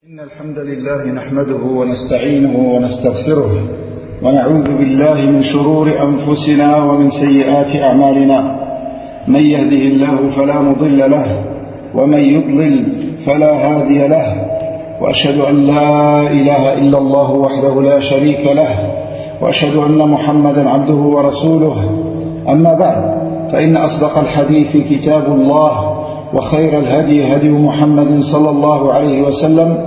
إن الحمد لله نحمده ونستعينه ونستغفره ونعوذ بالله من شرور أنفسنا ومن سيئات أعمالنا من يهده الله فلا مضل له ومن يضلل فلا هادي له وأشهد أن لا إله إلا الله وحده لا شريك له وأشهد أن محمدا عبده ورسوله أما بعد فإن أصدق الحديث كتاب الله وخير الهدي هدي محمد صلى الله عليه وسلم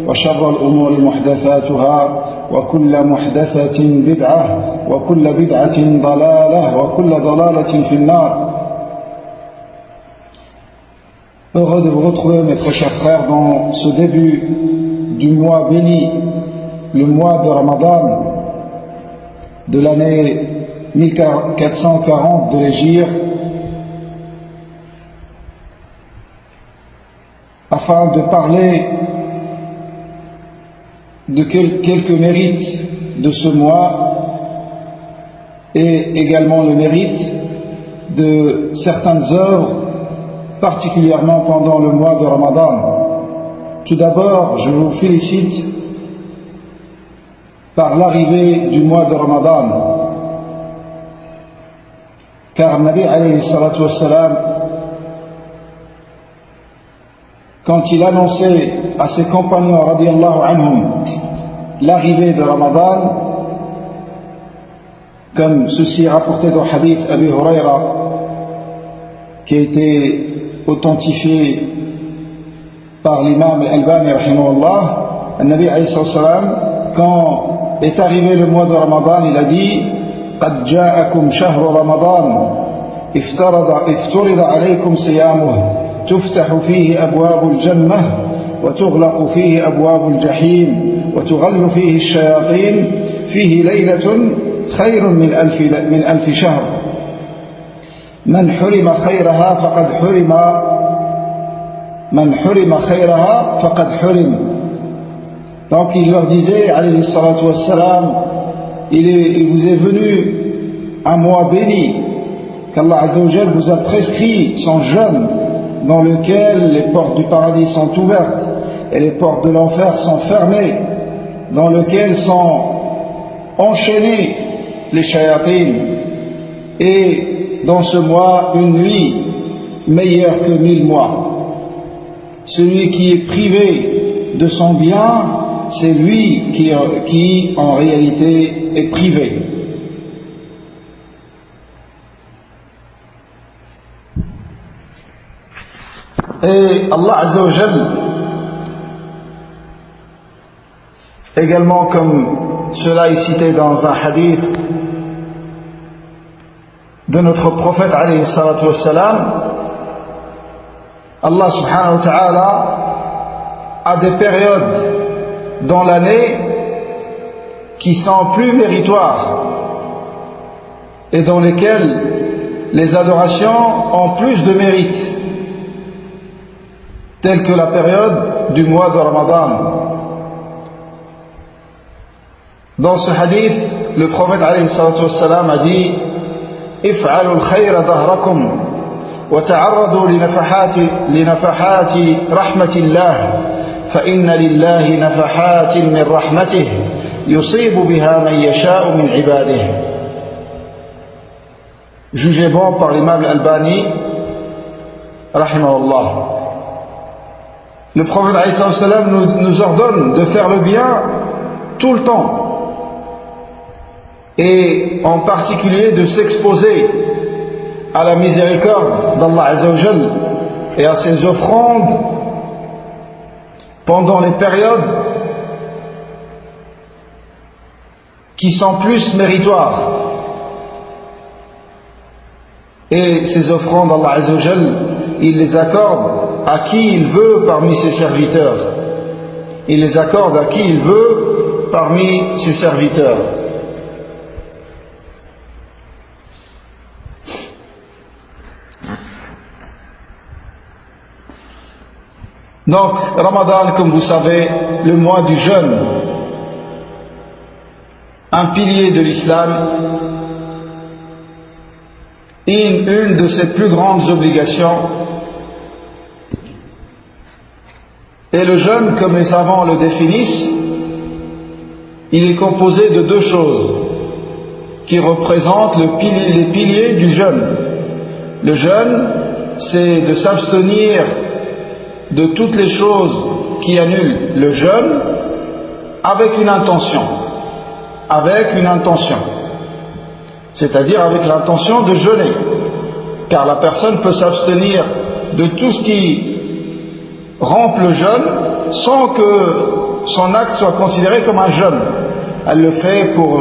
وشر الأمور محدثاتها وكل محدثة بدعة وكل بدعة ضلالة وكل ضلالة في النار. Heureux de vous retrouver mes très chers frères dans ce début du mois béni, le mois de Ramadan de l'année 1440 de l'Hégire, afin de parler de quelques mérites de ce mois et également le mérite de certaines œuvres, particulièrement pendant le mois de Ramadan. Tout d'abord, je vous félicite par l'arrivée du mois de Ramadan, car Nabi alayhi salatu wassalam, quand il annonçait à ses compagnons radiyallahu anhum l'arrivée de Ramadan, comme ceci est rapporté dans le hadith Abi Huraira, qui a été authentifié par l'imam Al-Albani rahimahullah, Nabi alayhi salam, quand est arrivé le mois de Ramadan, il a dit قد جاءكم شهر رمضان افترض عليكم صيامه تفتح فيه أبواب الجنة وتغلق فيه أبواب الجحيم وتغل فيه الشياطين فيه ليلة خير من ألف شهر من حرم خيرها فقد حرم. Donc il leur disait alayhi salatu wassalam, il vous est venu un mois béni qu'Allah Azza wa Jal vous a prescrit son jeûne, dans lequel les portes du paradis sont ouvertes et les portes de l'enfer sont fermées, dans lequel sont enchaînés les shayatines, et dans ce mois une nuit meilleure que 1000 mois. Celui qui est privé de son bien, c'est lui qui en réalité est privé. Et Allah Azza wa Jal, également comme cela est cité dans un hadith de notre prophète alayhi salatu wassalam, Allah subhanahu wa ta'ala a des périodes dans l'année qui sont plus méritoires et dans lesquelles les adorations ont plus de mérite, telle que la période du mois de Ramadan. Dans ce hadith, le prophète alayhi salatu wassalam a dit if'alu al-khayra dahrakum wa ta'arradu li nafahati rahmatillah fa inna lillahi nafahatin min rahmatih yusibu biha man yasha'u min ibadihi. Jugé bon par l'imam Al-Albani rahimahullah. Le prophète alayhi salatu wassalam nous ordonne de faire le bien tout le temps, et en particulier de s'exposer à la miséricorde d'Allah Azza wa Jal et à ses offrandes pendant les périodes qui sont plus méritoires. Et ces offrandes d'Allah Azza wa Jal, il les accorde à qui il veut parmi ses serviteurs. Il les accorde à qui il veut parmi ses serviteurs. Donc, Ramadan, comme vous savez, le mois du jeûne, un pilier de l'islam, une de ses plus grandes obligations, Et le jeûne, comme les savants le définissent, il est composé de deux choses qui représentent les piliers du jeûne. Le jeûne, c'est de s'abstenir de toutes les choses qui annulent le jeûne avec une intention. Avec une intention. C'est-à-dire avec l'intention de jeûner. Car la personne peut s'abstenir de tout ce qui rompt le jeûne sans que son acte soit considéré comme un jeûne. Elle le fait pour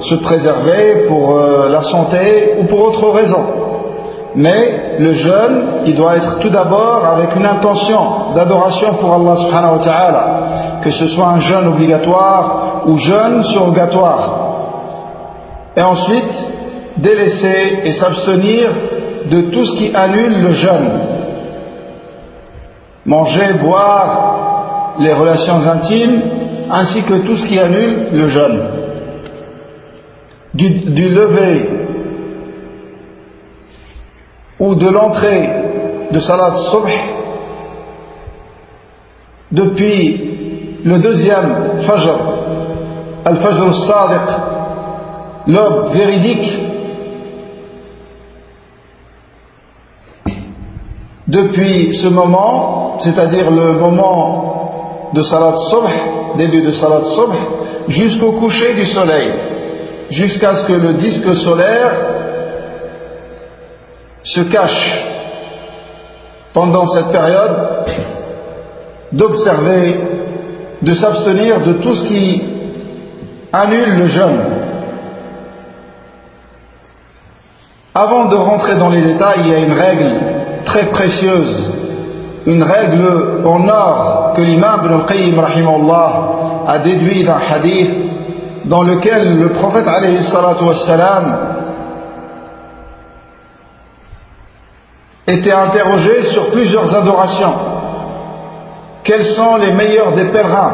se préserver, pour la santé ou pour autre raison. Mais le jeûne, il doit être tout d'abord avec une intention d'adoration pour Allah subhanahu wa ta'ala, que ce soit un jeûne obligatoire ou jeûne surrogatoire. Et ensuite, délaisser et s'abstenir de tout ce qui annule le jeûne. Manger, boire, les relations intimes, ainsi que tout ce qui annule le jeûne. Du lever ou de l'entrée de Salat Subh depuis le deuxième Fajr, Al-Fajr al-Sadiq, l'aube véridique, depuis ce moment, c'est-à-dire le moment de Salat Subh, début de Salat Subh, jusqu'au coucher du soleil, jusqu'à ce que le disque solaire se cache. Pendant cette période, d'observer, de s'abstenir de tout ce qui annule le jeûne. Avant de rentrer dans les détails, il y a une règle très précieuse, une règle en or que l'imam Ibn al-Qayyim rahimahullah a déduit d'un hadith dans lequel le prophète alayhi salatu wassalam était interrogé sur plusieurs adorations. Quels sont les meilleurs des pèlerins?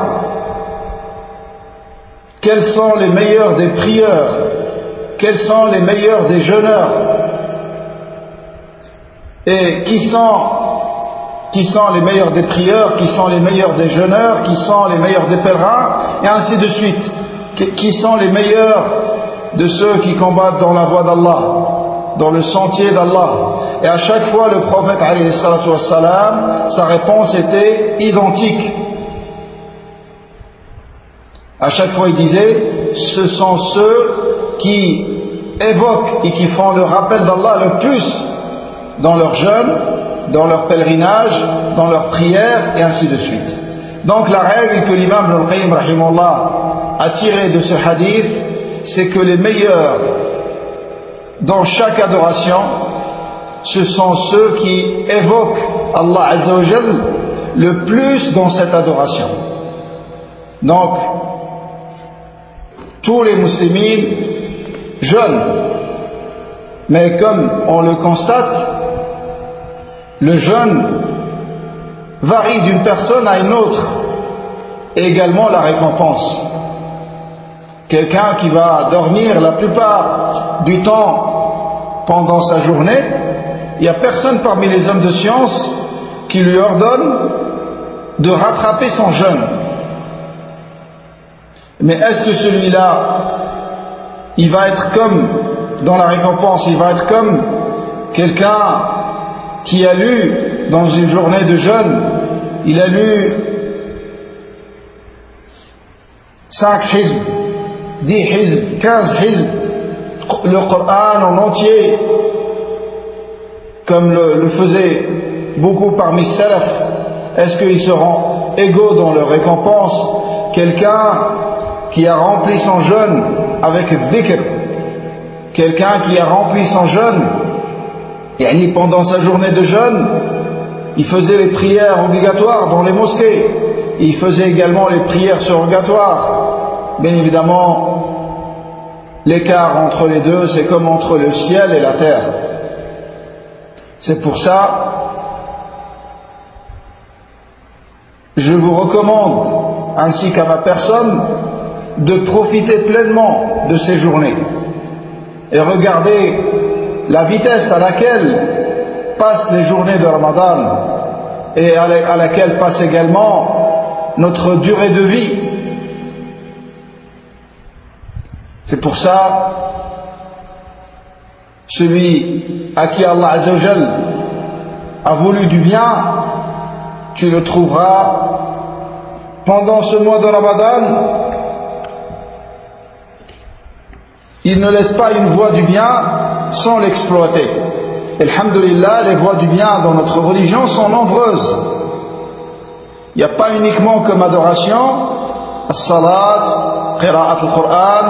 Quels sont les meilleurs des prieurs? Quels sont les meilleurs des jeûneurs? Et qui sont les meilleurs des prieurs? Qui sont les meilleurs des jeûneurs? Qui sont les meilleurs des pèlerins? Et ainsi de suite. Qui sont les meilleurs de ceux qui combattent dans la voie d'Allah, dans le sentier d'Allah? Et à chaque fois, le prophète alayhi salatu wassalam, sa réponse était identique. À chaque fois, il disait, ce sont ceux qui évoquent et qui font le rappel d'Allah le plus dans leur jeûne, dans leur pèlerinage, dans leur prière, et ainsi de suite. Donc la règle que l'imam Ibn al-Qayyim rahimahullah a tirée de ce hadith, c'est que les meilleurs dans chaque adoration, ce sont ceux qui évoquent Allah Azza wa Jal le plus dans cette adoration. Donc, tous les musulmans jeûnent, mais comme on le constate, le jeûne varie d'une personne à une autre, et également la récompense. Quelqu'un qui va dormir la plupart du temps pendant sa journée, il n'y a personne parmi les hommes de science qui lui ordonne de rattraper son jeûne. Mais est-ce que celui-là, il va être comme, dans la récompense, il va être comme quelqu'un qui a lu dans une journée de jeûne, il a lu 5 hizb, 10 hizb, 15 hizb, le Coran en entier, comme le faisaient beaucoup parmi salaf. Est-ce qu'ils seront égaux dans leur récompense? Quelqu'un qui a rempli son jeûne avec dhikr, quelqu'un qui a rempli son jeûne, yani pendant sa journée de jeûne, il faisait les prières obligatoires dans les mosquées, il faisait également les prières surrogatoires. Bien évidemment, l'écart entre les deux, c'est comme entre le ciel et la terre. C'est pour ça, je vous recommande, ainsi qu'à ma personne, de profiter pleinement de ces journées. Et regardez la vitesse à laquelle passent les journées de Ramadan. et à laquelle passe également notre durée de vie. C'est pour ça, celui à qui Allah Azza wa Jal a voulu du bien, tu le trouveras pendant ce mois de Ramadan. Il ne laisse pas une voie du bien sans l'exploiter. Alhamdulillah, les voies du bien dans notre religion sont nombreuses. Il n'y a pas uniquement comme adoration, as-salat, qira'at al-Qur'an.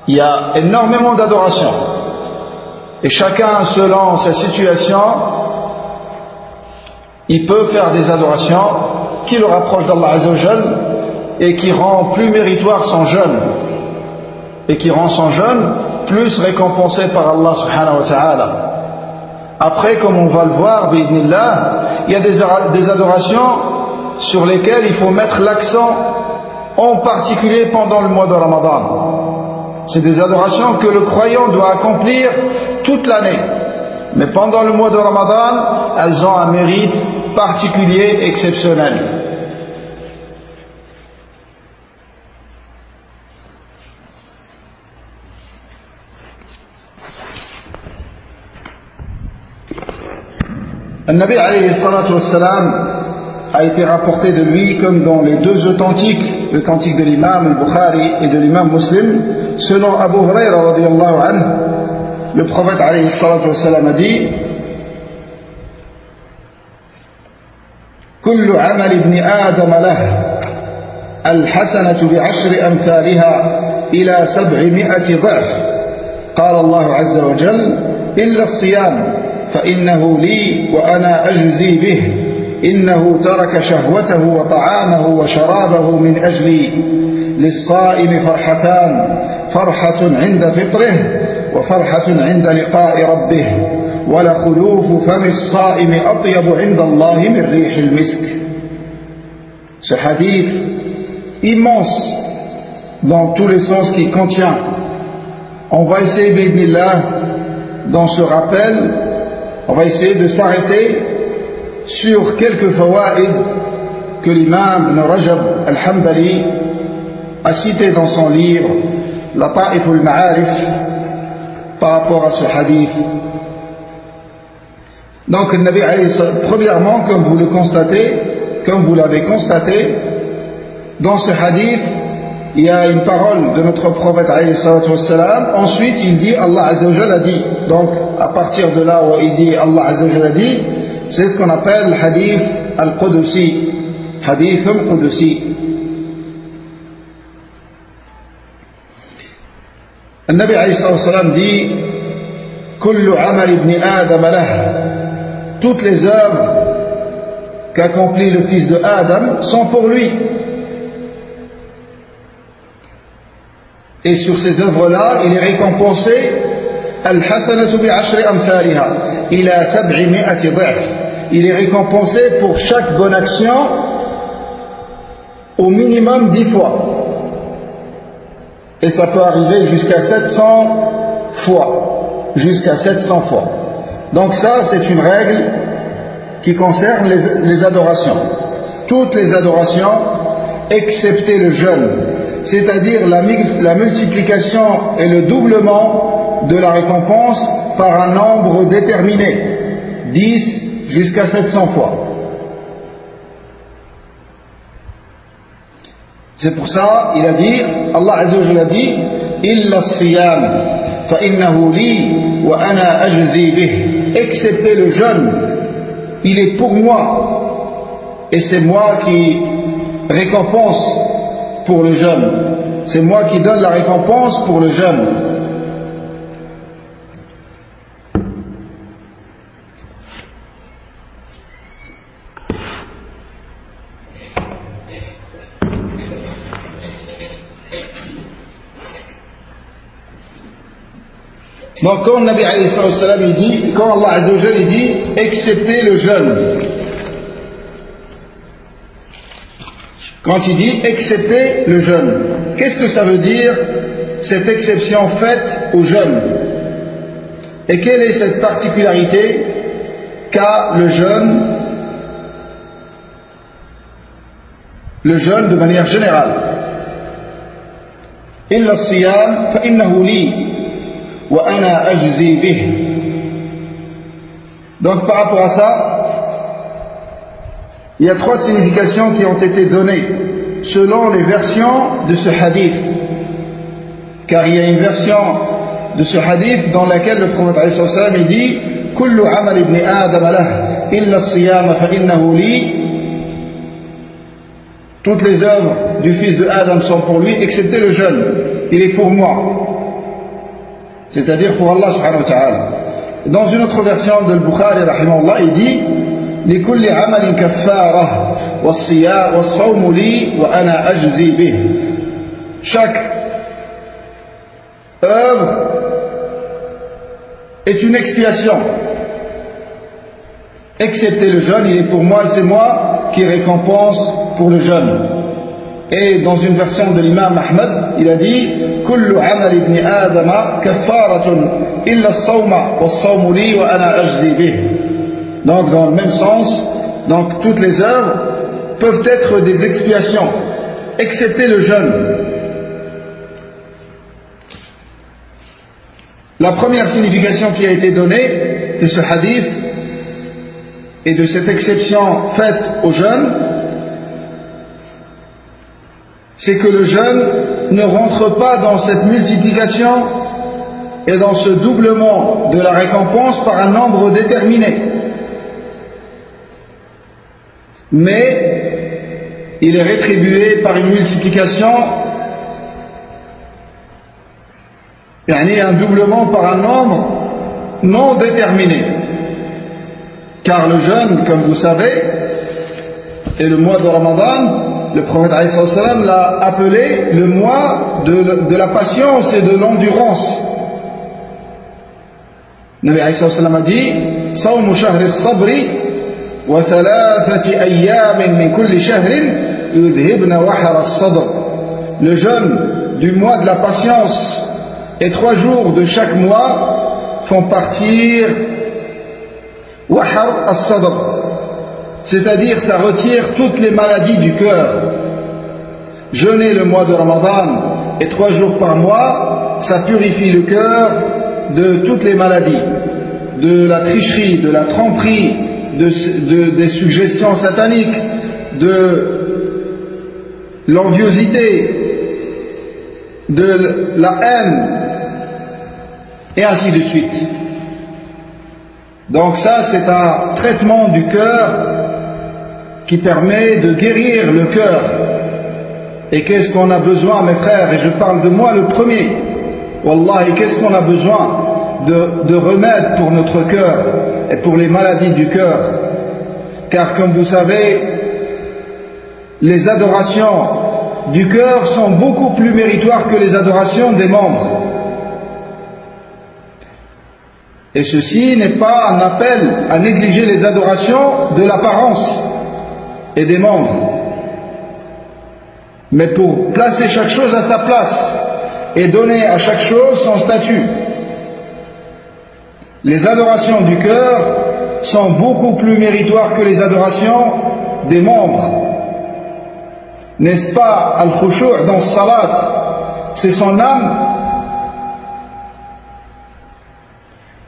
Il y a énormément d'adorations. Et chacun, selon sa situation, il peut faire des adorations qui le rapprochent d'Allah Azza wa Jal et qui rend plus méritoire son jeûne. Et qui rend son jeûne plus récompensé par Allah subhanahu wa ta'ala. Après, comme on va le voir, bi'idhnillah, il y a des adorations sur lesquelles il faut mettre l'accent, en particulier pendant le mois de Ramadan. C'est des adorations que le croyant doit accomplir toute l'année. Mais pendant le mois de Ramadan, elles ont un mérite particulier, exceptionnel. Le Nabi alayhi salatu wassalam a été rapporté de lui, comme dans les deux authentiques, l'authentique de l'imam al-Bukhari et de l'imam Muslim, selon Abu Huraira radiyallahu anhu, le prophète alayhi salatu wassalam a dit: كل عمل ابن آدم له الحسنة بعشر أمثالها إلى 700 ضعف قال الله عز وجل إلا الصيام فإنه لي وأنا أجزي به إنه ترك شهوته وطعامه وشرابه من أجلي للصائم فرحتان فرحة عند فطره وفرحة عند لقاء ربه ولخلوف فم الصائم أطيب عند الله من ريح المسك. Ce hadith immense dans tous les sens qu'il contient, on va essayer bi'idhnillah dans ce rappel, on va essayer de s'arrêter sur quelques fawaïd que l'imam Ibn Rajab al-Hanbali a cité dans son livre Lata'if al-Ma'arif par rapport à ce hadith. Donc, le Nabi alayhi salam, premièrement, comme vous le constatez, comme vous l'avez constaté, dans ce hadith, il y a une parole de notre prophète alayhi salatu wassalam. Ensuite, il dit Allah Azza wa Jalla a dit. Donc, à partir de là où il dit Allah Azza wa Jalla a dit, c'est ce qu'on appelle le hadith al-Qudusi. Hadith al-Qudusi. Le Nabi alayhi salatu wassalam dit Kullu amal ibn Adam lah. Toutes les œuvres qu'accomplit le fils de Adam sont pour lui. Et sur ces œuvres-là, il est récompensé al-hasanatu bi'ashri amthaliha ila 700 dha'f. Il est récompensé pour chaque bonne action au minimum 10 fois. Et ça peut arriver jusqu'à 700 fois. Jusqu'à 700 fois. Donc ça, c'est une règle qui concerne les adorations. Toutes les adorations, excepté le jeûne, c'est-à-dire la multiplication et le doublement de la récompense par un nombre déterminé, 10 jusqu'à 700 fois. C'est pour ça, il a dit, Allah Azza wa Jalla a dit, illa as-siyam fa innahu li wa ana ajzi bih. Excepté le jeûne, il est pour moi et c'est moi qui récompense pour le jeûne. C'est moi qui donne la récompense pour le jeûne. Donc quand Nabi alayhi salam il dit, quand Allah Azza wa Jalla il dit, excepté le jeûne. Quand il dit excepté le jeûne, qu'est-ce que ça veut dire cette exception faite au jeûne? Et quelle est cette particularité qu'a le jeûne le jeûne de manière générale. إلا الصيام فإنه لي وأنا أجزي به. Donc par rapport à ça, il y a 3 significations qui ont été données selon les versions de ce hadith. Car il y a une version de ce hadith dans laquelle le prophète alayhi salam il dit كل عمل ابن آدم له إلا الصيام فإنه لي. Toutes les œuvres du fils de Adam sont pour lui, excepté le jeûne. Il est pour moi. C'est-à-dire pour Allah subhanahu wa ta'ala. Dans une autre version de Bukhari, rahimahullah, il dit لكل عمل كفارة والصوم لي وأنا أجزي به. Chaque œuvre est une expiation, excepté le jeûne, il est pour moi, c'est moi qui récompense pour le jeûne. Et dans une version de l'imam Ahmed, il a dit كل عمل ابن آدم كفارة إلا الصوم والصوم لي وأنا أجزي به. Donc dans le même sens, donc toutes les œuvres peuvent être des expiations, excepté le jeûne. La première signification qui a été donnée de ce hadith et de cette exception faite au jeûne, c'est que le jeûne ne rentre pas dans cette multiplication et dans ce doublement de la récompense par un nombre déterminé. Mais il est rétribué par une multiplication, un doublement par un nombre non déterminé. Car le jeûne, comme vous savez, et le mois de Ramadan, le prophète alayhi salam l'a appelé le mois de la patience et de l'endurance. Le Nabi alayhi salam a dit صوم شهر الصبر وثلاثة أيام من كل شهر يذهبن وحر الصدر. Le jeûne du mois de la patience et 3 jours de chaque mois font partir wahar as-sadr, c'est-à-dire ça retire toutes les maladies du cœur. Jeûner le mois de Ramadan et 3 jours par mois, ça purifie le cœur de toutes les maladies, de la tricherie, de la tromperie, des suggestions sataniques, de l'enviosité, de la haine, et ainsi de suite. Donc ça, c'est un traitement du cœur qui permet de guérir le cœur. Et qu'est-ce qu'on a besoin, mes frères, et je parle de moi le premier, Wallahi, qu'est-ce qu'on a besoin de remèdes pour notre cœur et pour les maladies du cœur. Car comme vous savez, les adorations du cœur sont beaucoup plus méritoires que les adorations des membres. Et ceci n'est pas un appel à négliger les adorations de l'apparence et des membres, mais pour placer chaque chose à sa place et donner à chaque chose son statut. Les adorations du cœur sont beaucoup plus méritoires que les adorations des membres. N'est-ce pas al-khushu' dans salat, c'est son âme?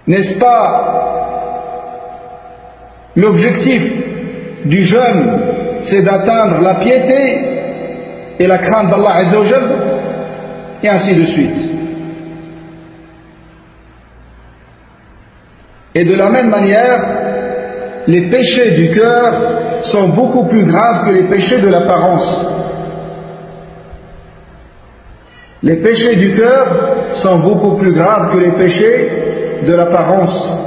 N'est-ce pas l'objectif du jeûne, c'est d'atteindre la piété et la crainte d'Allah Azza wa Jal, et ainsi de suite. Et de la même manière, les péchés du cœur sont beaucoup plus graves que les péchés de l'apparence. Les péchés du cœur sont beaucoup plus graves que les péchés de l'apparence,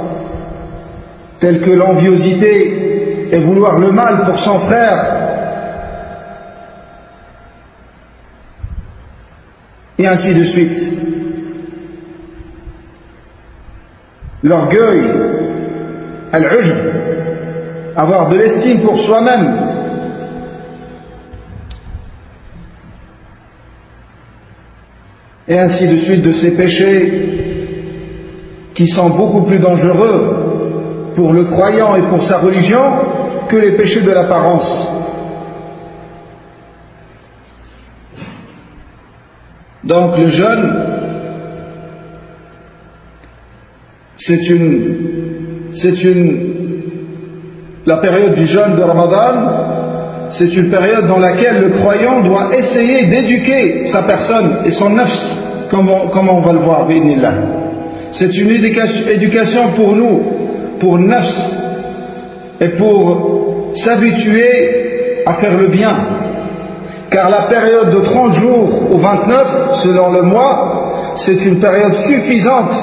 tels que l'enviosité et vouloir le mal pour son frère, et ainsi de suite. L'orgueil, al-ujb, avoir de l'estime pour soi-même, et ainsi de suite, de ces péchés qui sont beaucoup plus dangereux pour le croyant et pour sa religion que les péchés de l'apparence. Donc le jeûne, la période du jeûne de Ramadan, c'est une période dans laquelle le croyant doit essayer d'éduquer sa personne et son nafs, comme on va le voir, bi'idhnillah. C'est une éducation pour nous, pour nafs, et pour s'habituer à faire le bien. Car la période de 30 jours ou 29, selon le mois, c'est une période suffisante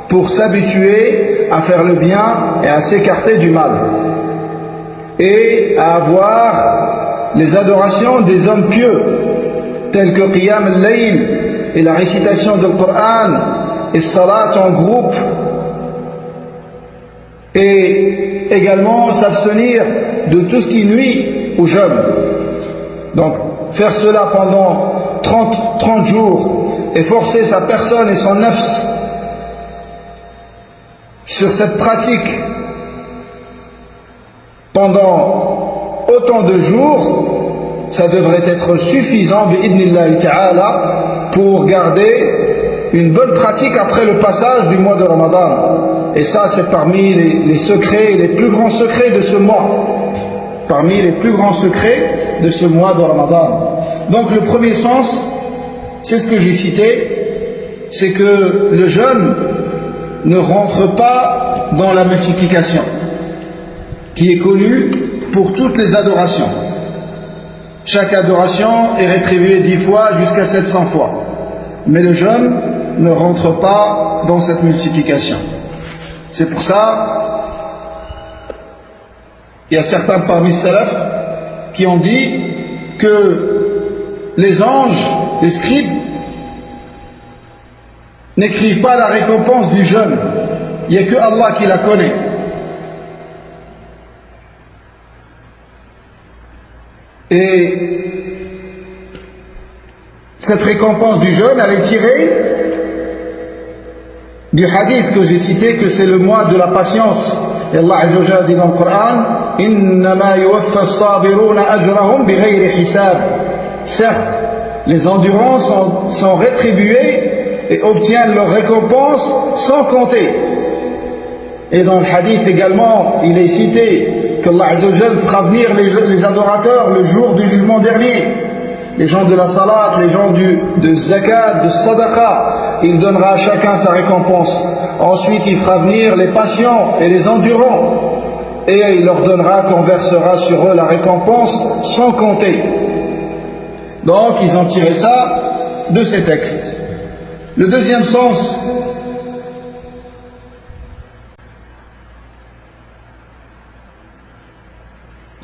pour s'habituer à faire le bien et à s'écarter du mal. Et à avoir les adorations des hommes pieux, tels que Qiyam al-Layl et la récitation du Coran et Salat en groupe, et également s'abstenir de tout ce qui nuit au jeûne. Donc faire cela pendant 30 jours et forcer sa personne et son nafs sur cette pratique pendant autant de jours, ça devrait être suffisant bi'idhnillahi ta'ala pour garder une bonne pratique après le passage du mois de Ramadan. Et ça, c'est parmi les secrets, les plus grands secrets de ce mois. Parmi les plus grands secrets de ce mois de Ramadan. Donc le premier sens, c'est ce que j'ai cité, c'est que le jeûne ne rentre pas dans la multiplication, qui est connue pour toutes les adorations. Chaque adoration est rétribuée 10 fois jusqu'à 700 fois. Mais le jeûne ne rentre pas dans cette multiplication. C'est pour ça, il y a certains parmi les salafs qui ont dit que les anges, les scribes, n'écrivent pas la récompense du jeûne. Il n'y a que Allah qui la connaît. Et cette récompense du jeûne, elle est tirée du hadith que j'ai cité, que c'est le mois de la patience. Et Allah Azza wa Jalla dit dans le Coran, Innama yuwaffa as-sabiruna ajrahum bighayri hisab. Certes, les endurants sont rétribués et obtiennent leur récompense sans compter. Et dans le hadith également, il est cité qu'Allah Azza wa Jalla fera venir les adorateurs le jour du jugement dernier. Les gens de la salat, les gens de zakat, de sadaqa, il donnera à chacun sa récompense. Ensuite, il fera venir les patients et les endurants, et il leur donnera, qu'on versera sur eux la récompense sans compter. Donc, ils ont tiré ça de ces textes. Le deuxième sens,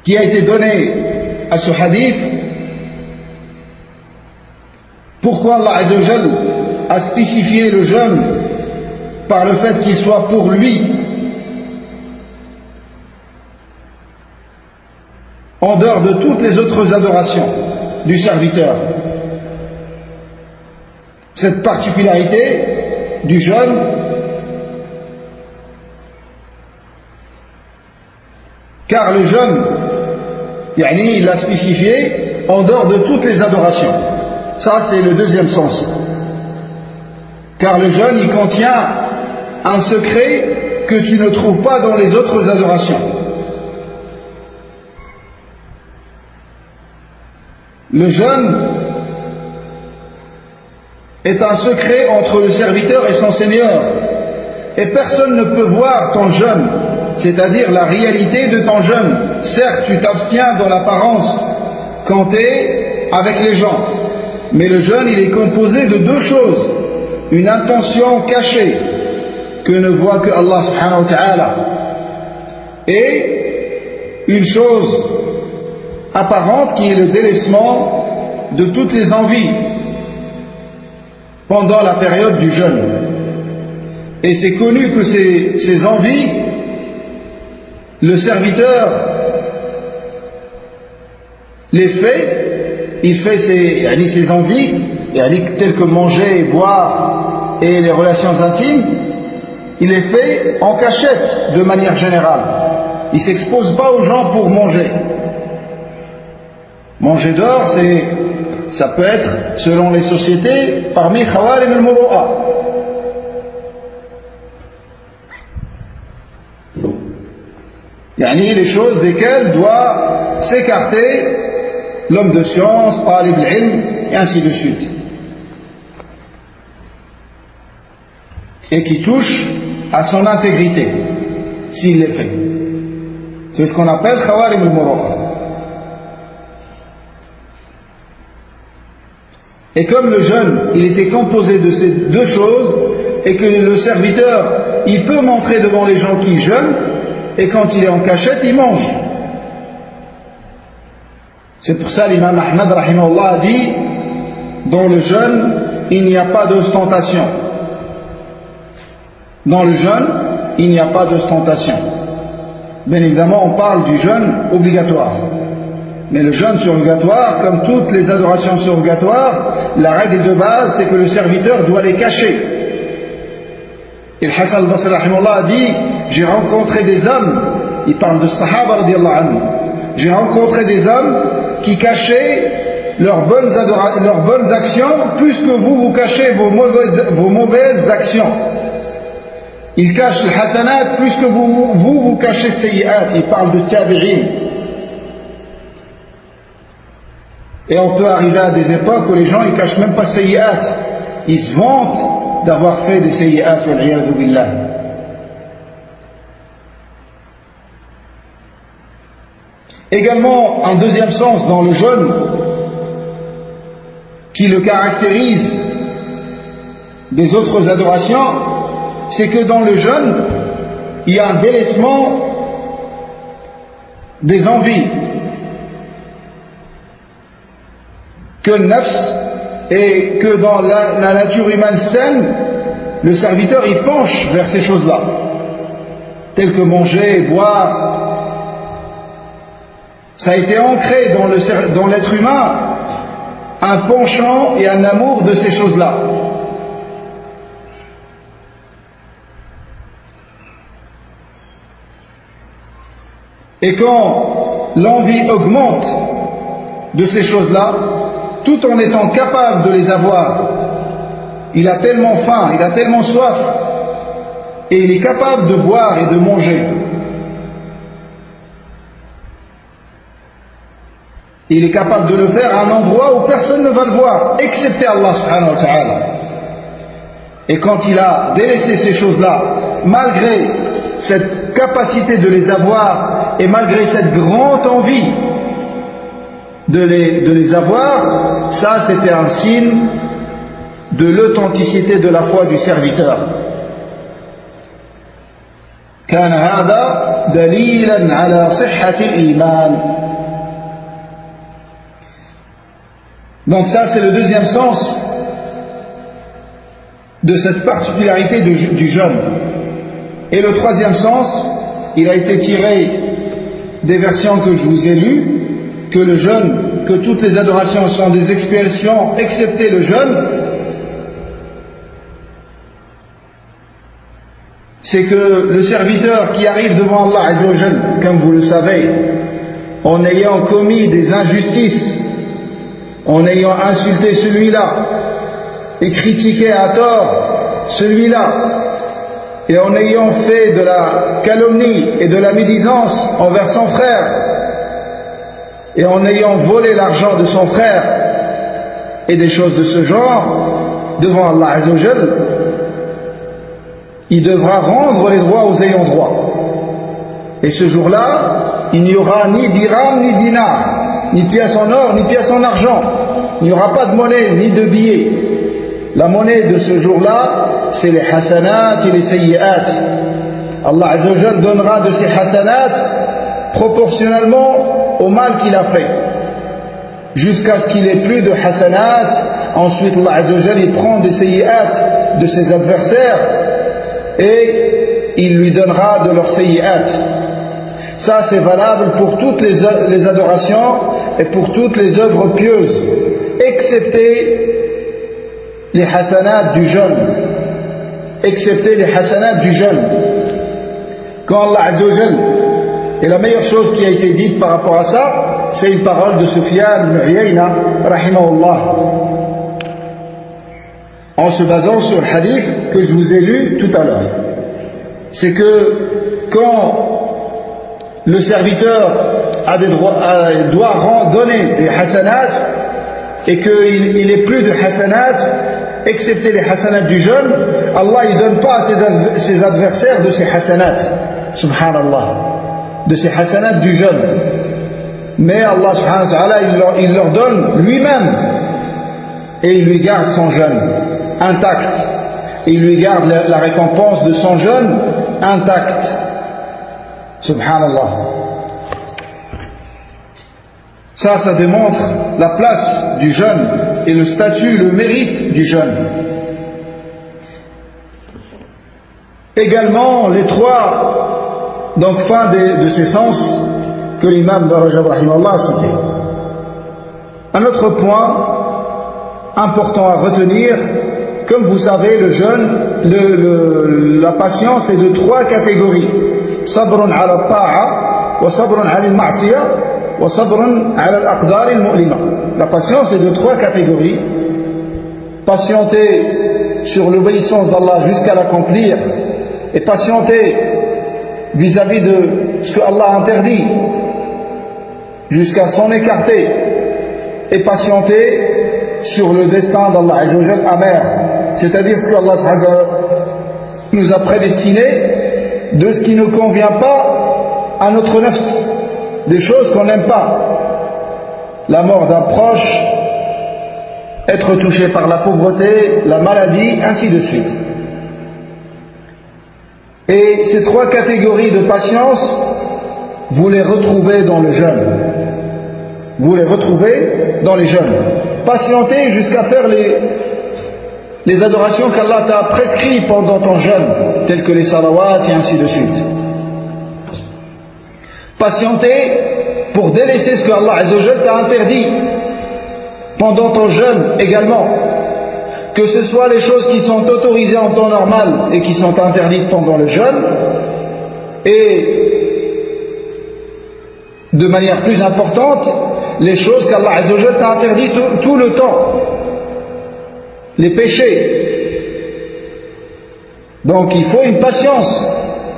qui a été donné à ce hadith, pourquoi Allah Azza wa Jalla a spécifié le jeûne par le fait qu'il soit pour lui, en dehors de toutes les autres adorations du serviteur. Cette particularité du jeûne car le jeûne, il l'a spécifié en dehors de toutes les adorations. Ça, c'est le deuxième sens. Car le jeûne, il contient un secret que tu ne trouves pas dans les autres adorations. Le jeûne est un secret entre le serviteur et son Seigneur. Et personne ne peut voir ton jeûne, c'est-à-dire la réalité de ton jeûne. Certes, tu t'abstiens dans l'apparence quand tu es avec les gens. Mais le jeûne, il est composé de deux choses. Une intention cachée que ne voit que Allah subhanahu wa ta'ala. Et une chose apparente qui est le délaissement de toutes les envies pendant la période du jeûne. Et c'est connu que ces envies, le serviteur les fait. Il fait ses envies, telles que manger et boire et les relations intimes, il les fait en cachette de manière générale. Il ne s'expose pas aux gens pour manger. Manger dehors, ça peut être, selon les sociétés, parmi khawarim al-muru'a. Yani les choses desquelles doit s'écarter l'homme de science, talib al-ilm, et ainsi de suite. Et qui touche à son intégrité, s'il les fait. C'est ce qu'on appelle khawarim al-muru'a. Et comme le jeûne, il était composé de ces deux choses, et que le serviteur, il peut montrer devant les gens qui jeûnent, et quand il est en cachette, il mange. C'est pour ça l'imam Ahmad rahimahullah a dit, dans le jeûne, il n'y a pas d'ostentation. Dans le jeûne, il n'y a pas d'ostentation. Bien évidemment, on parle du jeûne obligatoire. Mais le jeûne surrogatoire, comme toutes les adorations surrogatoires, la règle de base, c'est que le serviteur doit les cacher. Et le Hassan al-Basri rahimahullah a dit, j'ai rencontré des hommes, il parle de Sahaba radiyallahu anhu, j'ai rencontré des hommes qui cachaient leurs bonnes actions plus que vous cachez vos mauvaises actions. Ils cachent le hasanat plus que vous cachez le sayyi'at. Il parle de tabi'in. Et on peut arriver à des époques où les gens ils cachent même pas sayyi'at. Ils se vantent d'avoir fait des sayyi'at, wal-'iyadhu billah. Également, un deuxième sens dans le jeûne qui le caractérise des autres adorations, c'est que dans le jeûne, il y a un délaissement des envies que le nafs, et que dans la nature humaine saine, le serviteur il penche vers ces choses-là, telles que manger, boire. Ça a été ancré dans l'être humain un penchant et un amour de ces choses-là. Et quand l'envie augmente de ces choses-là, tout en étant capable de les avoir, il a tellement faim, il a tellement soif, et il est capable de boire et de manger. Il est capable de le faire à un endroit où personne ne va le voir, excepté Allah subhanahu wa ta'ala. Et quand il a délaissé ces choses-là, malgré cette capacité de les avoir, et malgré cette grande envie de les avoir, ça c'était un signe de l'authenticité de la foi du serviteur. كان هذا دليلا على صحة الإيمان. Donc ça c'est le deuxième sens de cette particularité du jeûne. Et le troisième sens, il a été tiré des versions que je vous ai lues, que le jeûne, que toutes les adorations sont des expiations, excepté le jeûne, c'est que le serviteur qui arrive devant Allah Azza wa Jal, comme vous le savez, en ayant commis des injustices, en ayant insulté celui-là, et critiqué à tort celui-là, et en ayant fait de la calomnie et de la médisance envers son frère, et en ayant volé l'argent de son frère, et des choses de ce genre, devant Allah Azza wa Jal, il devra rendre les droits aux ayants droit. Et ce jour-là, il n'y aura ni dirham ni dinar, ni pièce en or ni pièce en argent. Il n'y aura pas de monnaie ni de billets. La monnaie de ce jour-là, c'est les hasanat et les sayyi'at. Allah Azza wa Jal donnera de ces hasanat proportionnellement au mal qu'il a fait, jusqu'à ce qu'il n'ait plus de hasanat. Ensuite Allah Azza wa Jal il prend des sayyi'at de ses adversaires et il lui donnera de leurs sayyi'at. Ça c'est valable pour toutes les adorations et pour toutes les œuvres pieuses, excepté les hasanat du jeûne. Excepté les hasanat du jeûne. Quand Allah Azza wa Jal Et la meilleure chose qui a été dite par rapport à ça, c'est une parole de Sufyan ibn Uyayna, rahimahullah, en se basant sur le hadith que je vous ai lu tout à l'heure. C'est que quand le serviteur a des droits, doit donner des hasanat, et qu'il n'est plus de hasanat, excepté les hasanat du jeûne, Allah ne donne pas à ses adversaires de ces hasanat, subhanallah, de ces hasanat du jeûne. Mais Allah subhanahu wa ta'ala, il leur donne lui-même, et il lui garde son jeûne intact, et il lui garde la récompense de son jeûne intact, subhanallah. Ça démontre la place du jeûne et le statut, le mérite du jeûne. Également, les trois fins de ces sens que l'imam de Rajab rahimahullah a cité. Un autre point important à retenir, comme vous savez, le jeûne, la patience est de trois catégories. Sabrun ala ta'a, wa sabrun ala al-ma'siyah, wa sabrun ala al-aqdar al-mu'lima. La patience est de trois catégories. Patienter sur l'obéissance d'Allah jusqu'à l'accomplir, et patienter vis-à-vis de ce que Allah interdit jusqu'à s'en écarter, et patienter sur le destin d'Allah Azza wa Jal amer, c'est-à-dire ce que Allah nous a prédestiné de ce qui ne convient pas à notre nafs, des choses qu'on n'aime pas, la mort d'un proche, être touché par la pauvreté, la maladie, ainsi de suite. Et ces trois catégories de patience, vous les retrouvez dans le jeûne. Vous les retrouvez dans les jeûnes. Patienter jusqu'à faire les adorations qu'Allah t'a prescrites pendant ton jeûne, telles que les salawats et ainsi de suite. Patienter pour délaisser ce que Allah Azza wa Jal t'a interdit pendant ton jeûne également, que ce soit les choses qui sont autorisées en temps normal et qui sont interdites pendant le jeûne, et de manière plus importante, les choses qu'Allah Azza wa Jal t'a interdites tout le temps, les péchés. Donc il faut une patience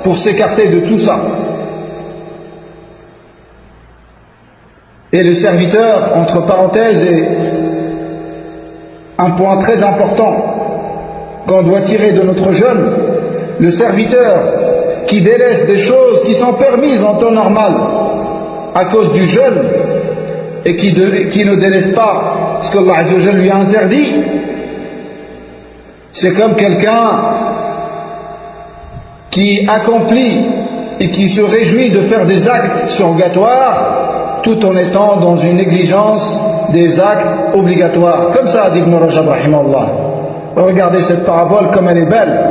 pour s'écarter de tout ça. Et le serviteur, entre parenthèses, est un point très important qu'on doit tirer de notre jeûne. Le serviteur qui délaisse des choses qui sont permises en temps normal à cause du jeûne, et qui ne délaisse pas ce qu'Allah Azza wa Jal lui a interdit, c'est comme quelqu'un qui accomplit et qui se réjouit de faire des actes surrogatoires tout en étant dans une négligence des actes obligatoires. Comme ça a dit Ibn Rajab rahimahullah. Regardez cette parabole comme elle est belle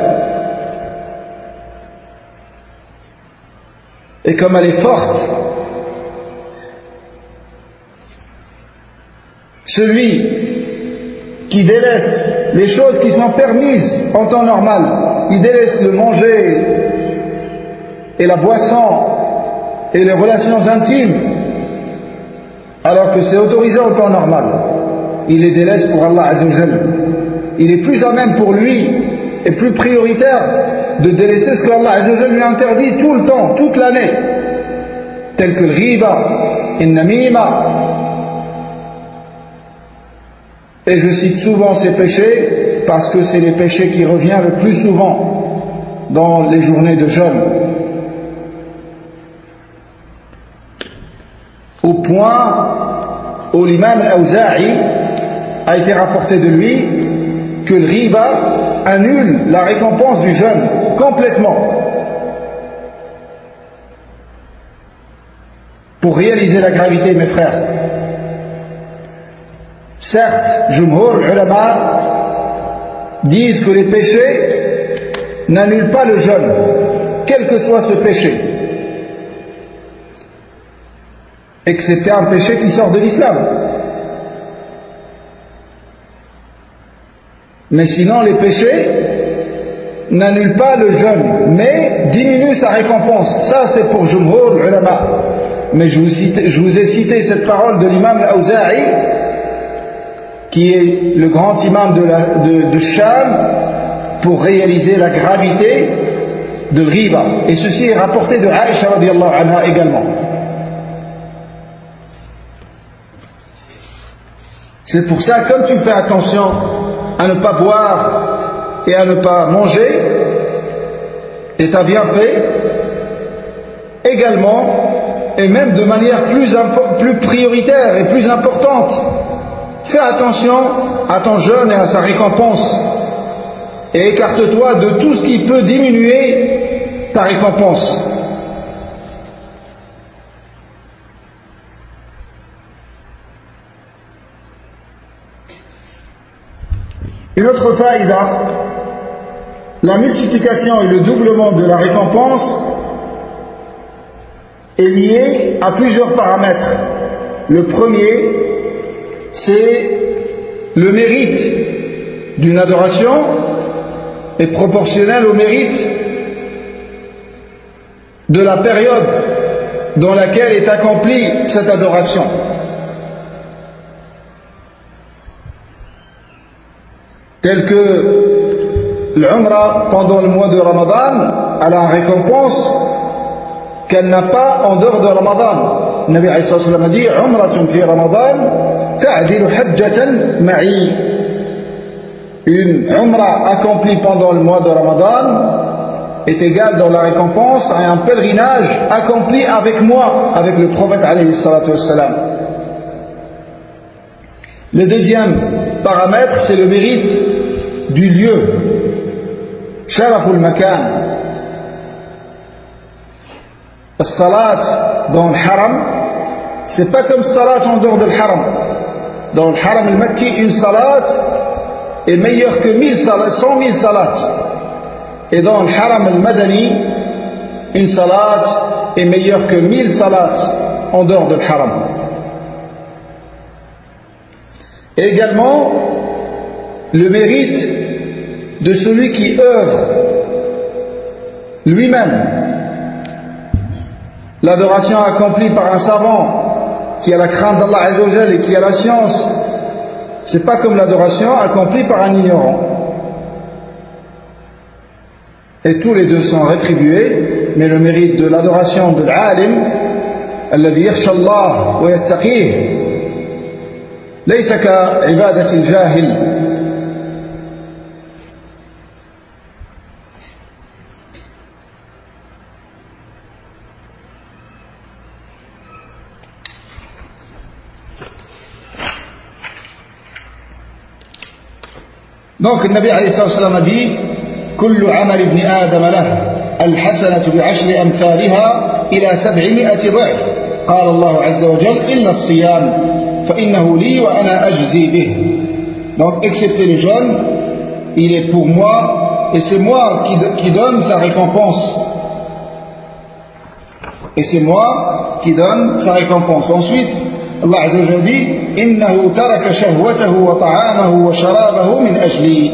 et comme elle est forte. Celui qui délaisse les choses qui sont permises en temps normal, il délaisse le manger et la boisson et les relations intimes, alors que c'est autorisé en temps normal, il les délaisse pour Allah Azza wa Jal. Il est plus à même pour lui et plus prioritaire de délaisser ce que Allah Azza wa Jal lui a interdit tout le temps, toute l'année, tel que le riba, le namima. Et je cite souvent ces péchés parce que c'est les péchés qui reviennent le plus souvent dans les journées de jeûne. Au point où l'imam al-Awza'i a été rapporté de lui que le riba annule la récompense du jeûne complètement. Pour réaliser la gravité, mes frères, certes, Jumhur ulama disent que les péchés n'annulent pas le jeûne, quel que soit ce péché, excepté un péché qui sort de l'islam. Mais sinon, les péchés n'annule pas le jeûne, mais diminue sa récompense. Ça, c'est pour Jumhur ulama. Mais je vous ai cité cette parole de l'imam al-Awza'i, qui est le grand imam de Sham, pour réaliser la gravité de riba. Et ceci est rapporté de Aïcha radiallahu anha également. C'est pour ça, comme tu fais attention à ne pas boire et à ne pas manger, et tu as bien fait, également, et même de manière plus prioritaire et plus importante, fais attention à ton jeûne et à sa récompense, et écarte-toi de tout ce qui peut diminuer ta récompense. Une autre faïda, la multiplication et le doublement de la récompense est lié à plusieurs paramètres. Le premier, c'est le mérite d'une adoration est proportionnel au mérite de la période dans laquelle est accomplie cette adoration. Tel que l'Umrah pendant le mois de Ramadan a la récompense qu'elle n'a pas en dehors de Ramadan. Le Nabi alayhi sallam a dit Umratun fi Ramadan ta'dilu hajjatan ma'i. Une Umrah accomplie pendant le mois de Ramadan est égale dans la récompense à un pèlerinage accompli avec moi, avec le prophète alayhi salatu wassalam. Le deuxième paramètre, c'est le mérite du lieu. Sharaful makan. La salat dans le haram, c'est pas comme salat en dehors de haram. Dans le haram al-Makki, une salat est meilleure que 100 000 salats. Et dans le haram al-Madani, une salat est meilleure que 1000 salats en dehors de haram. Et également, le mérite de celui qui œuvre lui-même. L'adoration accomplie par un savant qui a la crainte d'Allah Azza wa Jal et qui a la science, c'est pas comme l'adoration accomplie par un ignorant. Et tous les deux sont rétribués, mais le mérite de l'adoration de l'alim, alladhi yakhsha Allah wa yattaqih, ليس كعبادة الجاهل. Donc le Nabi alayhi salam a dit كل عمل ابن آدم له الحسنة بعشر أمثالها إلى 700 ضعف قال الله عز وجل إلا الصيام فإنه لي وأنا أجزي به. Donc excepté le jeûne, il est pour moi et c'est moi qui donne sa récompense. Et c'est moi qui donne sa récompense. Ensuite, Allah Azza wa Jalla dit إنه ترك شهوته وطعامه وشرابه من أجلي.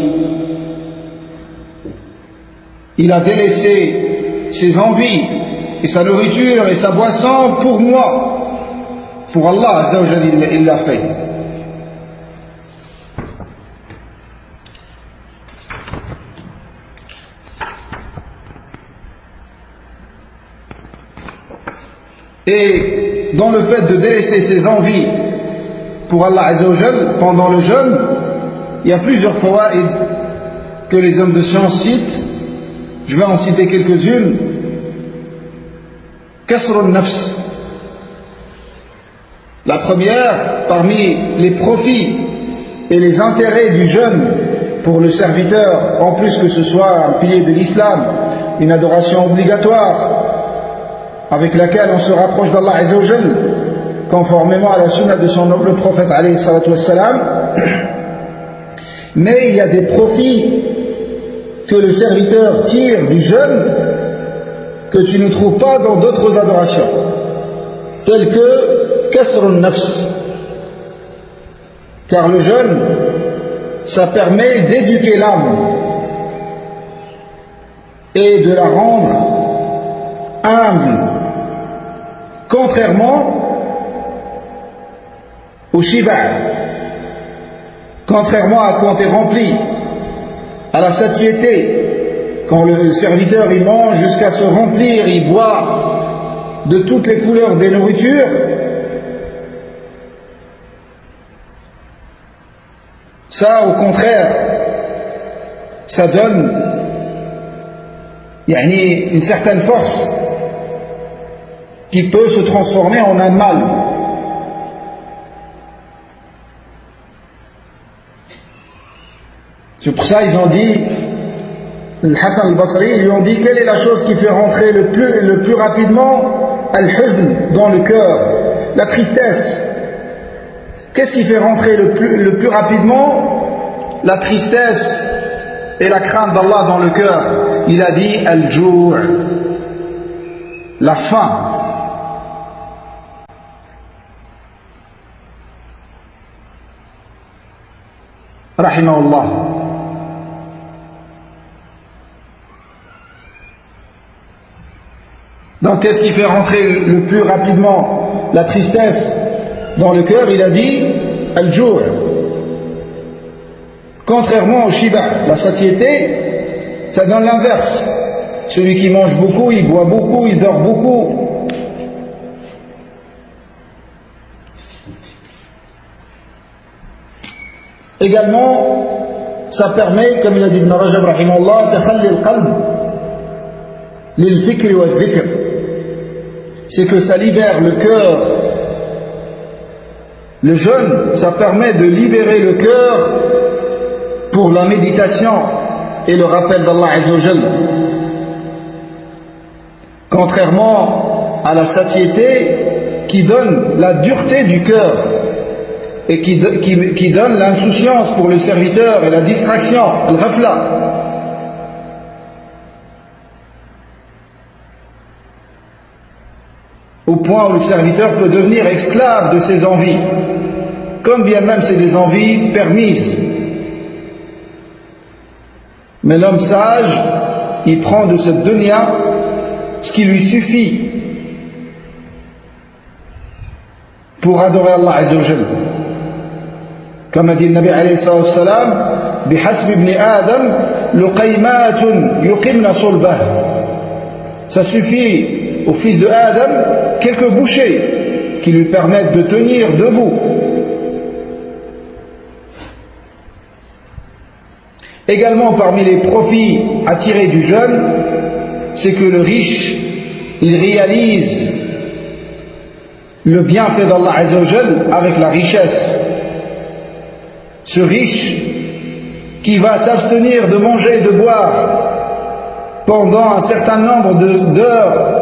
Il a délaissé ses envies et sa nourriture et sa boisson pour moi. Pour Allah Azza wa Jalla, il l'a fait. Et dans le fait de délaisser ses envies pour Allah Azza wa Jalla pendant le jeûne, il y a plusieurs fawaïd que les hommes de science citent. Je vais en citer quelques-unes. Kasrun nafs. La première, parmi les profits et les intérêts du jeûne pour le serviteur, en plus que ce soit un pilier de l'islam, une adoration obligatoire avec laquelle on se rapproche d'Allah Azza wa Jal, conformément à la sunna de son noble prophète alayhi salatu wassalam. Mais il y a des profits que le serviteur tire du jeûne que tu ne trouves pas dans d'autres adorations, telles que kasrun nafs, car le jeûne, ça permet d'éduquer l'âme. et de la rendre humble, contrairement au shiba', contrairement à quand tu es rempli, à la satiété, quand le serviteur il mange jusqu'à se remplir, il boit de toutes les couleurs des nourritures. Ça, au contraire, ça donne une certaine force qui peut se transformer en un mal. C'est pour ça ils ont dit, le Hassan al-Basri, ils lui ont dit, quelle est la chose qui fait rentrer le plus rapidement al-huzn dans le cœur, la tristesse. Qu'est-ce qui fait rentrer le plus rapidement la tristesse et la crainte d'Allah dans le cœur? Il a dit al-jou', la faim. Rahimahullah. Donc qu'est-ce qui fait rentrer le plus rapidement la tristesse dans le cœur? Il a dit al-jou'. Contrairement au shiba', la satiété, ça donne l'inverse. Celui qui mange beaucoup, il boit beaucoup, il dort beaucoup. Également, ça permet, comme il a dit Ibn Rajab rahimahullah, takhalli al-qalb lil fikr wa dhikr. C'est que ça libère le cœur. Le jeûne, ça permet de libérer le cœur pour la méditation et le rappel d'Allah Azza wa Jal. Contrairement à la satiété qui donne la dureté du cœur et qui donne l'insouciance pour le serviteur et la distraction, al-ghafla. Au point où le serviteur peut devenir esclave de ses envies, comme bien même c'est des envies permises. Mais l'homme sage, il prend de cette dunya ce qui lui suffit pour adorer Allah Azza wa Jal. Comme a dit le Nabi alayhi salatu wassalam, bihasbi ibn Adam luqaymatun yuqimna sulbah. Ça suffit au fils de Adam quelques bouchées qui lui permettent de tenir debout. Également parmi les profits à tirer du jeûne, c'est que le riche, il réalise le bienfait d'Allah Azza wa Jal avec la richesse. Ce riche qui va s'abstenir de manger et de boire pendant un certain nombre d'heures,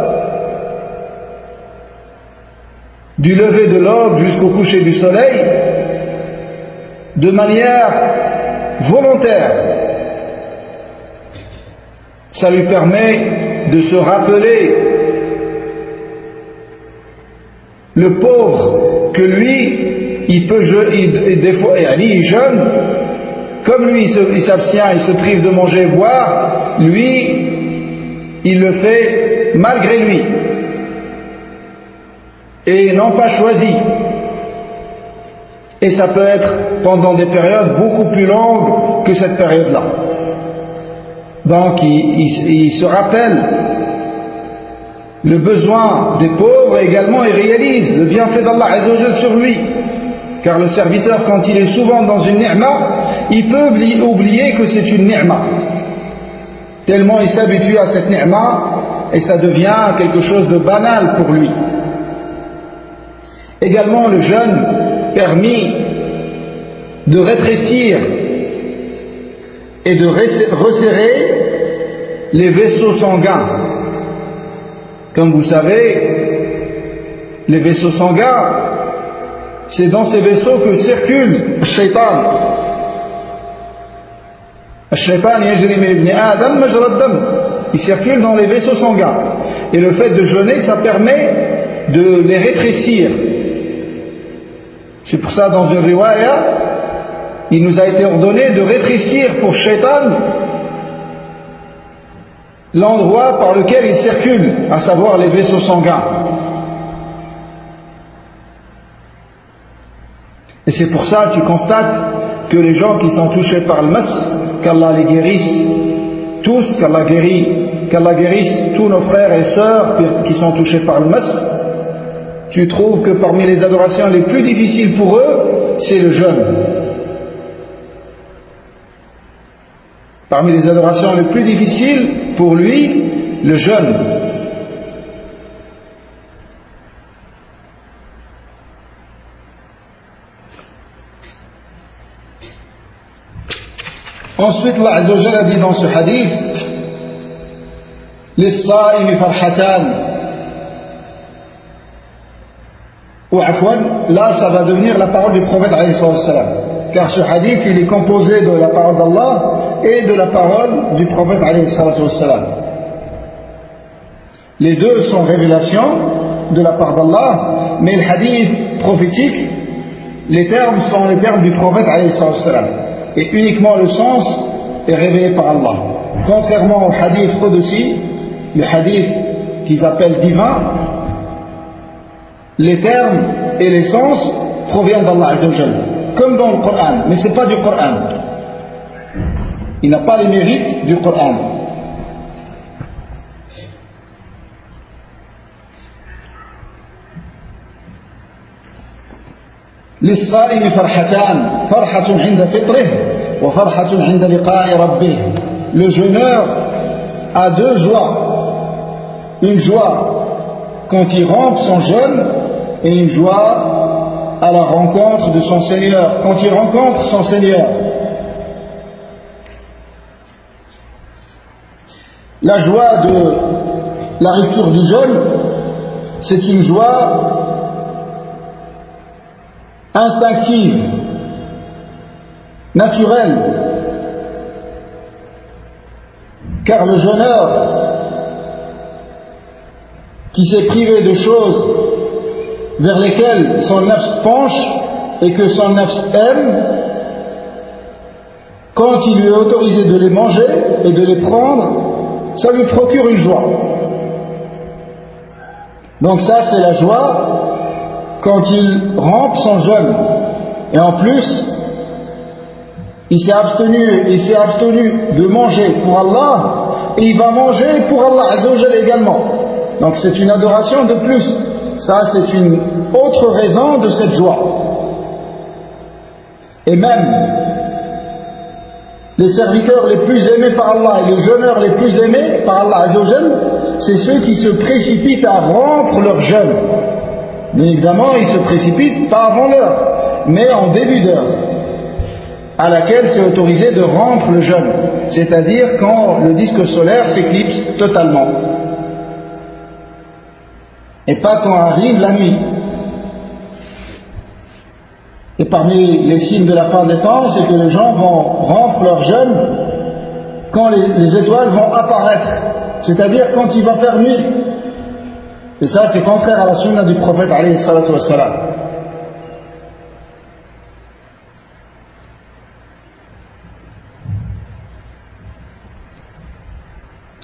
du lever de l'aube jusqu'au coucher du soleil, de manière volontaire, ça lui permet de se rappeler le pauvre que lui, des fois, il jeûne, comme lui il s'abstient, il se prive de manger et boire, lui, il le fait malgré lui et non pas choisi. Et ça peut être pendant des périodes beaucoup plus longues que cette période-là. Donc il se rappelle le besoin des pauvres et également il réalise le bienfait d'Allah Azza wa Jal sur lui. Car le serviteur, quand il est souvent dans une ni'ma, il peut oublier que c'est une ni'ma. Tellement il s'habitue à cette ni'ma et ça devient quelque chose de banal pour lui. Également le jeûne permis de rétrécir et de resserrer les vaisseaux sanguins. Comme vous savez, les vaisseaux sanguins, c'est dans ces vaisseaux que circule le shaitan. Le shaitan yajri min ibn Adam majra ad-dam. Il circule dans les vaisseaux sanguins. Et le fait de jeûner, ça permet de les rétrécir. C'est pour ça, dans une riwaya, il nous a été ordonné de rétrécir pour shaitan l'endroit par lequel il circule, à savoir les vaisseaux sanguins. Et c'est pour ça que tu constates que les gens qui sont touchés par le mas, qu'Allah les guérisse tous, qu'Allah guérisse tous nos frères et sœurs qui sont touchés par le mas, tu trouves que parmi les adorations les plus difficiles pour eux, c'est le jeûne. Parmi les adorations les plus difficiles pour lui, le jeûne. Ensuite, Allah Azza wa Jalla dit dans ce hadith, لِلصَّائِمِ فَرْحَتَانِ. Ou afwan, là ça va devenir la parole du prophète alayhi salam. Car ce hadith il est composé de la parole d'Allah et de la parole du prophète alayhi salam. Les deux sont révélations de la part d'Allah, mais le hadith prophétique, les termes sont les termes du prophète alayhi salam. Et uniquement le sens est révélé par Allah. Contrairement au hadith au-dessus, le hadith qu'ils appellent divin, les termes et les sens proviennent d'Allah Azza wa Jalla, comme dans le Coran, mais ce n'est pas du Coran. Il n'a pas les mérites du Coran. للصائم فرحتان فرحة عند فطره وفرحة عند لقاء ربه. Le jeûneur a deux joies. Une joie quand il rompt son jeûne et une joie à la rencontre de son Seigneur, quand il rencontre son Seigneur. La joie de la rupture du jeûne, c'est une joie instinctive, naturelle, car le jeûneur qui s'est privé de choses vers lesquelles son nafs penche et que son nafs aime, quand il lui est autorisé de les manger et de les prendre, ça lui procure une joie. Donc ça c'est la joie quand il rompt son jeûne. Et en plus, il s'est abstenu de manger pour Allah et il va manger pour Allah Azza wa Jalla également. Donc c'est une adoration de plus. Ça c'est une autre raison de cette joie. Et même les serviteurs les plus aimés par Allah et les jeûneurs les plus aimés par Allah Azza wa Jalla, c'est ceux qui se précipitent à rompre leur jeûne. Bien évidemment, ils se précipitent pas avant l'heure, mais en début d'heure, à laquelle c'est autorisé de rompre le jeûne, c'est-à-dire quand le disque solaire s'éclipse totalement. Et pas quand arrive la nuit. Et parmi les signes de la fin des temps, c'est que les gens vont rompre leur jeûne quand les étoiles vont apparaître, c'est-à-dire quand il va faire nuit. Et ça, c'est contraire à la sunna du prophète alayhi salatu wassalam.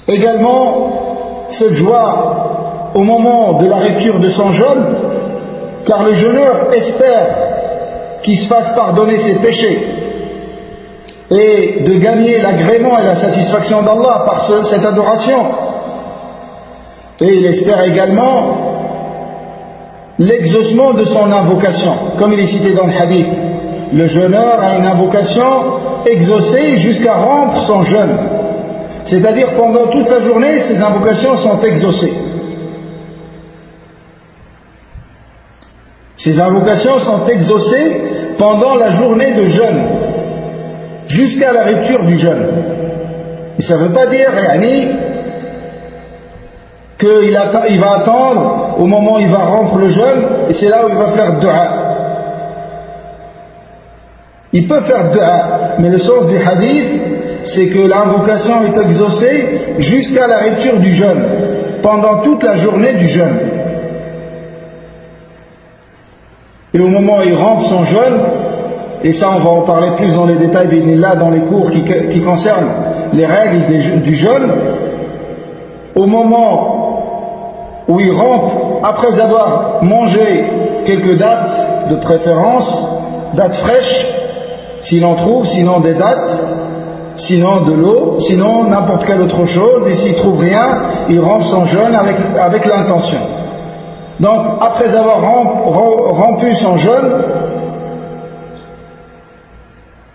Également, cette joie au moment de la rupture de son jeûne, car le jeûneur espère qu'il se fasse pardonner ses péchés et de gagner l'agrément et la satisfaction d'Allah par cette adoration. Et il espère également l'exaucement de son invocation, comme il est cité dans le hadith. Le jeûneur a une invocation exaucée jusqu'à rompre son jeûne. C'est-à-dire pendant toute sa journée, ses invocations sont exaucées. Ces invocations sont exaucées pendant la journée de jeûne, jusqu'à la rupture du jeûne. Et ça ne veut pas dire, qu'il va attendre au moment où il va rompre le jeûne, et c'est là où il va faire dua. Il peut faire dua, mais le sens du hadith, c'est que l'invocation est exaucée jusqu'à la rupture du jeûne, pendant toute la journée du jeûne. Et au moment où il rompt son jeûne, et ça on va en parler plus dans les détails, là dans les cours qui concernent les règles du jeûne, au moment où il rampe, après avoir mangé quelques dattes de préférence, dattes fraîches, s'il en trouve, sinon des dattes, sinon de l'eau, sinon n'importe quelle autre chose, et s'il ne trouve rien, il rampe son jeûne avec l'intention. Donc, après avoir rompu son jeûne,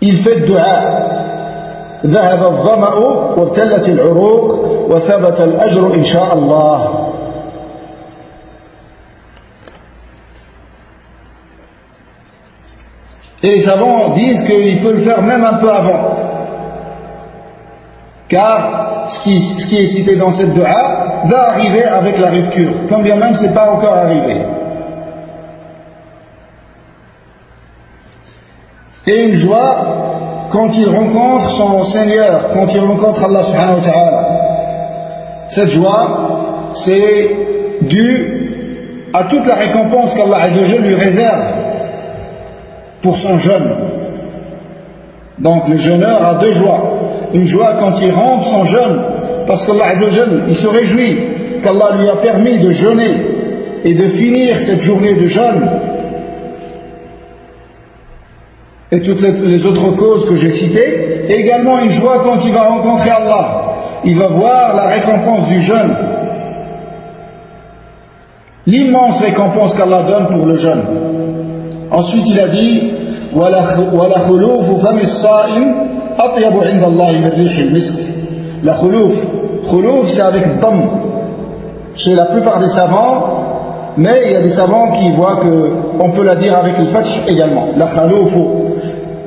il fait dua. ذهب الظمأ وابتلت العروق وثبت الأجر إن شاء الله. Et les savants disent qu'il peut le faire même un peu avant. Car ce qui est cité dans cette dua va arriver avec la rupture, quand bien même ce n'est pas encore arrivé. Et une joie quand il rencontre son Seigneur, quand il rencontre Allah subhanahu wa ta'ala. Cette joie, c'est dû à toute la récompense qu'Allah azza wa jalla lui réserve pour son jeûne. Donc le jeûneur a deux joies. Une joie quand il rompt son jeûne, parce qu'Allah azza wa jalla, il se réjouit qu'Allah lui a permis de jeûner et de finir cette journée de jeûne. Et toutes les autres causes que j'ai citées, et également une joie quand il va rencontrer Allah. Il va voir la récompense du jeûne, l'immense récompense qu'Allah donne pour le jeûne. Ensuite il a dit وَلَا خُلُوفُ فَمِ الصَّائِمِ أَطْيَبُ عِنْدَ اللَّهِ مِنْ رِيحِ الْمِسْكِ. La khuluf c'est avec dam chez la plupart des savants, mais il y a des savants qui voient qu'on peut la dire avec le fath également, la khalouf.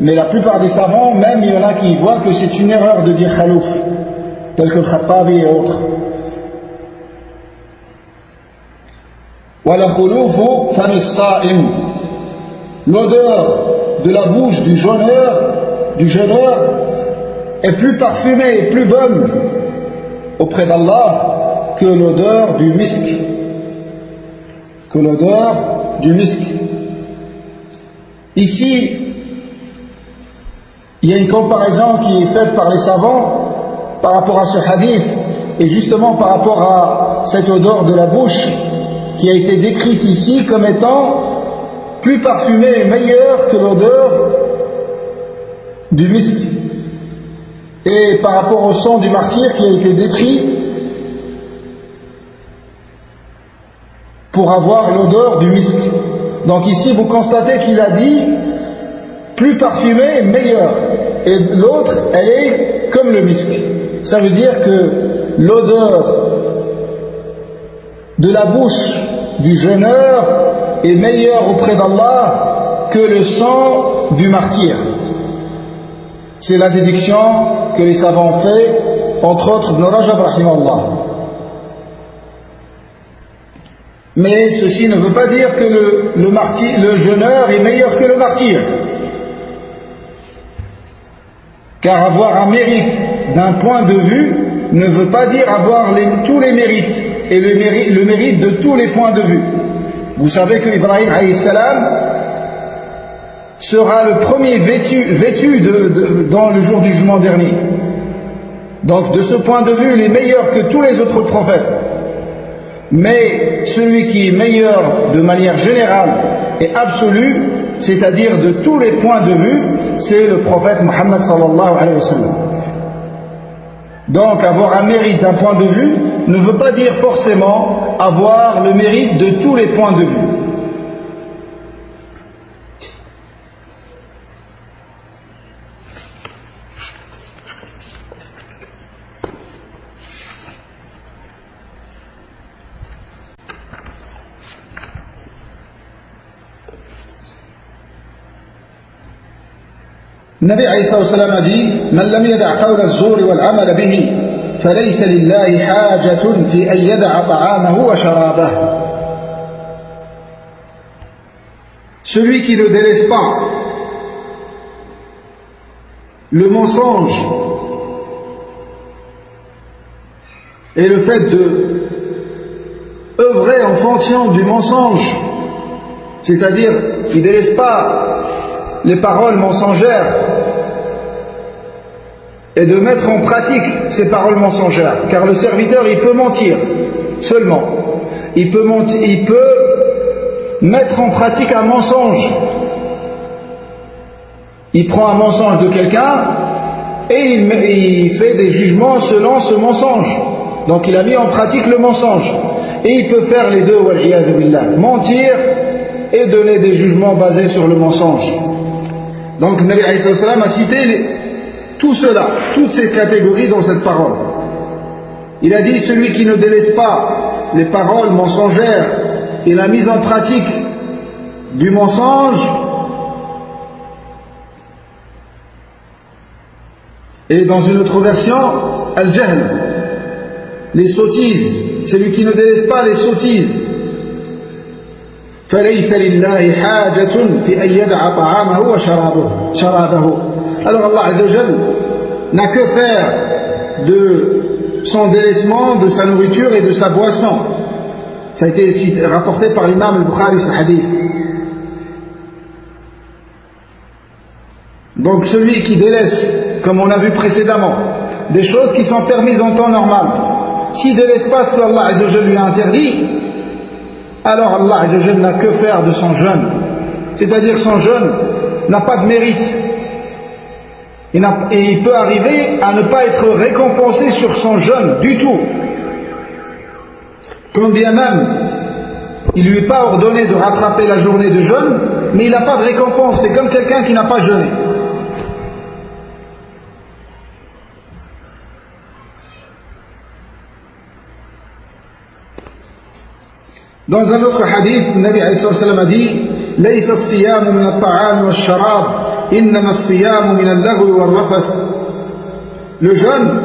Mais la plupart des savants, même il y en a qui voient que c'est une erreur de dire khalouf, tel que le Khattabi et autres. Wala khulufu fami as-sa'im. L'odeur de la bouche du jeûneur est plus parfumée et plus bonne auprès d'Allah que l'odeur du misk. Ici, il y a une comparaison qui est faite par les savants par rapport à ce hadith, et justement par rapport à cette odeur de la bouche qui a été décrite ici comme étant plus parfumée et meilleure que l'odeur du misk. Et par rapport au sang du martyr qui a été décrit pour avoir l'odeur du misk. Donc ici vous constatez qu'il a dit plus parfumée et meilleure, et l'autre elle est comme le misk. Ça veut dire que l'odeur de la bouche du jeûneur est meilleure auprès d'Allah que le sang du martyr. C'est la déduction que les savants ont fait, entre autres Ibn Rajab rahimahullah. Mais ceci ne veut pas dire que le jeûneur est meilleur que le martyr. Car avoir un mérite d'un point de vue ne veut pas dire avoir tous les mérites et le mérite de tous les points de vue. Vous savez que Ibrahim alayhi salam sera le premier vêtu dans le jour du jugement dernier. Donc de ce point de vue, il est meilleur que tous les autres prophètes. Mais celui qui est meilleur de manière générale et absolue, c'est-à-dire de tous les points de vue, c'est le prophète Muhammad sallallahu alayhi wa sallam. Donc avoir un mérite d'un point de vue ne veut pas dire forcément avoir le mérite de tous les points de vue. النبي عليه الصلاة والسلام a dit من لم يدع قول الزور والعمل به فليس لله حاجة في أن يدع طعامه وشرابه. Celui qui ne délaisse pas le mensonge et le fait de œuvrer en fonction du mensonge, c'est-à-dire qui ne délaisse pas les paroles mensongères et de mettre en pratique ces paroles mensongères. Car le serviteur, il peut mentir seulement. Il peut mettre en pratique un mensonge. Il prend un mensonge de quelqu'un et il fait des jugements selon ce mensonge. Donc il a mis en pratique le mensonge. Et il peut faire les deux, wal'iyadhu billah, mentir et donner des jugements basés sur le mensonge. Donc le Nabi alayhi salam a cité tout cela, toutes ces catégories dans cette parole. Il a dit, celui qui ne délaisse pas les paroles mensongères et la mise en pratique du mensonge, et dans une autre version, al-jahl, les sottises, celui qui ne délaisse pas les sottises. فَلَيْسَ لِلَّهِ حَاجَةٌ فِي أَنْ يَدَعَ طَعَامَهُ وَشَرَابَهُ. Alors Allah Azza wa Jal n'a que faire de son délaissement, de sa nourriture et de sa boisson. Ça a été rapporté par l'imam al-Bukhari, ce hadith. Donc celui qui délaisse, comme on a vu précédemment, des choses qui sont permises en temps normal, s'il ne délaisse pas ce que Allah Azza wa Jal lui a interdit, alors Allah Azza wa Jal n'a que faire de son jeûne. C'est-à-dire son jeûne n'a pas de mérite. Et il peut arriver à ne pas être récompensé sur son jeûne du tout. Quand bien même il ne lui est pas ordonné de rattraper la journée de jeûne, mais il n'a pas de récompense. C'est comme quelqu'un qui n'a pas jeûné. Dans un autre hadith, le Nabi alayhi salam a dit: ليس الصيام من الطعام والشراب إنما الصيام من اللغو والرفث. Le jeûne,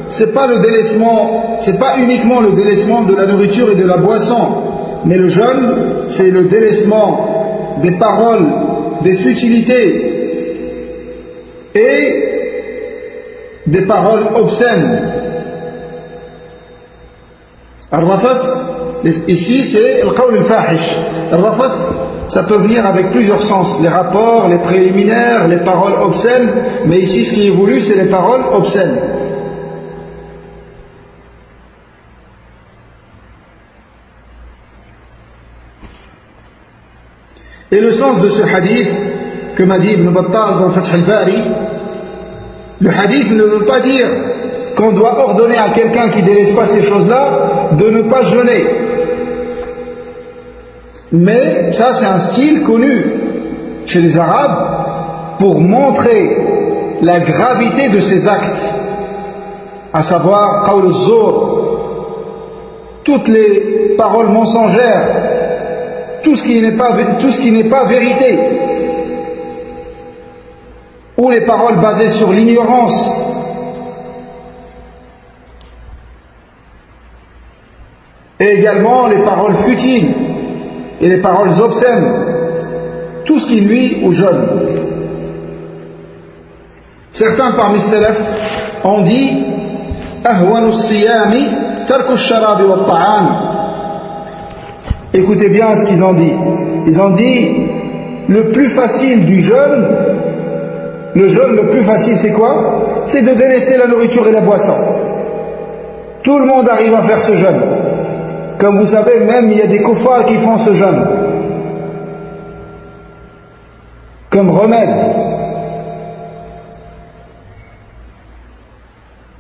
c'est pas le délaissement, c'est pas uniquement le délaissement de la nourriture et de la boisson, mais le jeûne, c'est le délaissement des paroles, des futilités et des paroles obscènes. Al-Rafath, ici c'est le qawl al-fahish. Al-Rafath, ça peut venir avec plusieurs sens, les rapports, les préliminaires, les paroles obscènes, mais ici ce qui est voulu c'est les paroles obscènes. Et le sens de ce hadith que m'a dit Ibn Battal dans Fath al-Bari, le hadith ne veut pas dire qu'on doit ordonner à quelqu'un qui ne délaisse pas ces choses-là de ne pas jeûner. Mais ça c'est un style connu chez les Arabes pour montrer la gravité de ces actes, à savoir qawl az-zur, toutes les paroles mensongères, tout ce qui n'est pas vérité, ou les paroles basées sur l'ignorance, et également les paroles futiles et les paroles obscènes, tout ce qui nuit aux jeunes. Certains parmi les salaf ont dit ahwanu as-siyami tarku ash-sharabi wa at-ta'am. Écoutez bien ce qu'ils ont dit. Ils ont dit le plus facile du jeûne, le jeûne le plus facile c'est quoi? C'est de délaisser la nourriture et la boisson. Tout le monde arrive à faire ce jeûne. Comme vous savez, même il y a des kuffars qui font ce jeûne comme remède.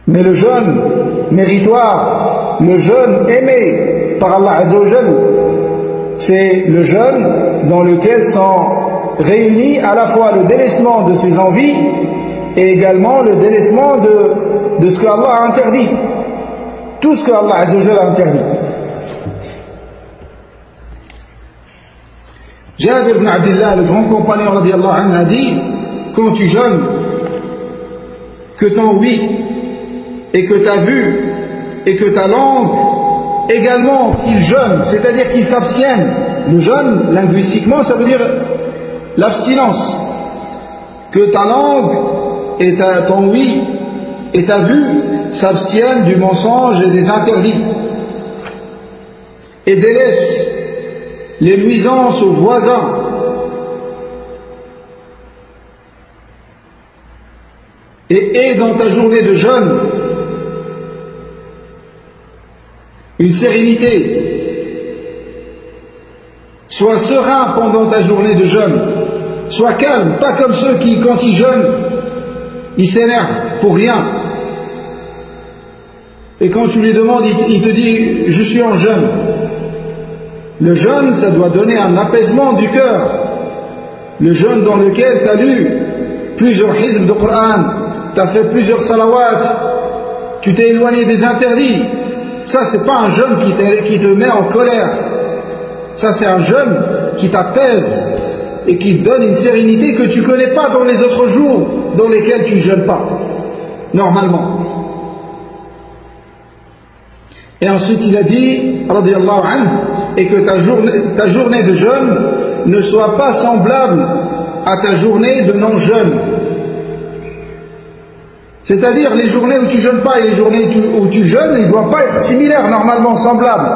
Mais le jeûne méritoire, le jeûne aimé par Allah Azza wa Jal, c'est le jeûne dans lequel sont réunis à la fois le délaissement de ses envies et également le délaissement de ce que Allah a interdit. Tout ce que Allah Azza wa Jal a interdit. Jabir ibn Abdillah, le grand compagnon radiyallahu anhu, a dit: quand tu jeûnes, que ton oui et que ta vue et que ta langue également qu'ils jeûnent, c'est-à-dire qu'ils s'abstiennent. Le jeûne, linguistiquement, ça veut dire l'abstinence. Que ta langue et ton oui et ta vue s'abstiennent du mensonge et des interdits et délaissent les nuisances aux voisins et aie dans ta journée de jeûne une sérénité. Sois serein pendant ta journée de jeûne. Sois calme, pas comme ceux qui, quand ils jeûnent, ils s'énervent pour rien. Et quand tu lui demandes, il te dit « je suis en jeûne ». Le jeûne, ça doit donner un apaisement du cœur. Le jeûne dans lequel tu as lu plusieurs hizb de Coran, tu as fait plusieurs salawats, tu t'es éloigné des interdits. Ça, c'est pas un jeûne qui te met en colère. Ça, c'est un jeûne qui t'apaise et qui te donne une sérénité que tu connais pas dans les autres jours dans lesquels tu jeûnes pas, normalement. Et ensuite, il a dit, radiyallahu anhu, et que ta journée de jeûne ne soit pas semblable à ta journée de non-jeûne. C'est-à-dire, les journées où tu jeûnes pas et les journées où tu jeûnes, ils ne doivent pas être similaires, normalement, semblables.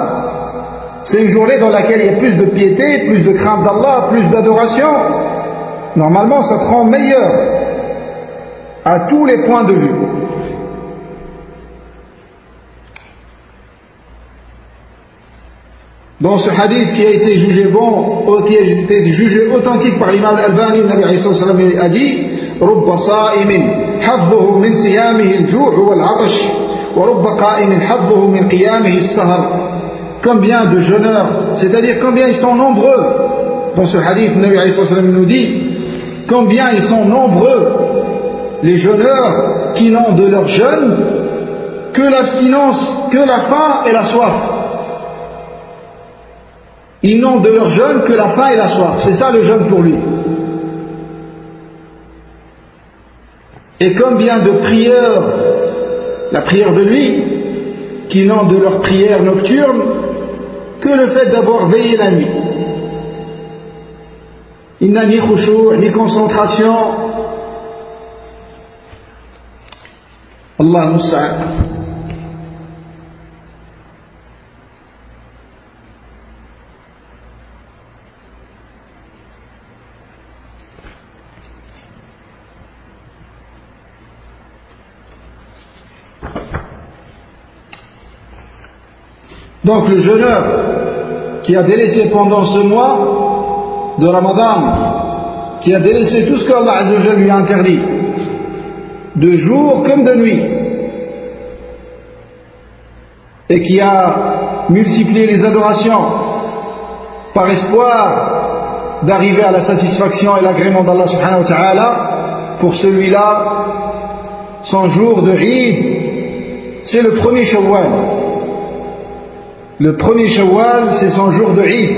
C'est une journée dans laquelle il y a plus de piété, plus de crainte d'Allah, plus d'adoration. Normalement, ça te rend meilleur à tous les points de vue. Dans ce hadith qui a été jugé bon, qui a été jugé authentique par l'imam al-Albani, le Nabi a dit رب صائم حظه من صيامه الجوع والعطش ورب قائم حظه من قيامه السهر. Combien de jeûneurs, c'est-à-dire combien ils sont nombreux. Dans ce hadith, le Nabi nous dit combien ils sont nombreux les jeûneurs qui n'ont de leur jeûne que l'abstinence, que la faim et la soif. Ils n'ont de leur jeûne que la faim et la soif. C'est ça le jeûne pour lui. Et combien de prieurs, la prière de nuit, qui n'ont de leur prière nocturne que le fait d'avoir veillé la nuit. Il n'a ni khushu', ni concentration. Allah musta'an. Donc le jeûneur qui a délaissé pendant ce mois de Ramadan, qui a délaissé tout ce qu'Allah Azza wa Jalla lui a interdit, de jour comme de nuit, et qui a multiplié les adorations par espoir d'arriver à la satisfaction et l'agrément d'Allah subhanahu wa ta'ala, pour celui-là, son jour de Eid, c'est le premier Shawwal. Le premier Shawwal, c'est son jour de Eid.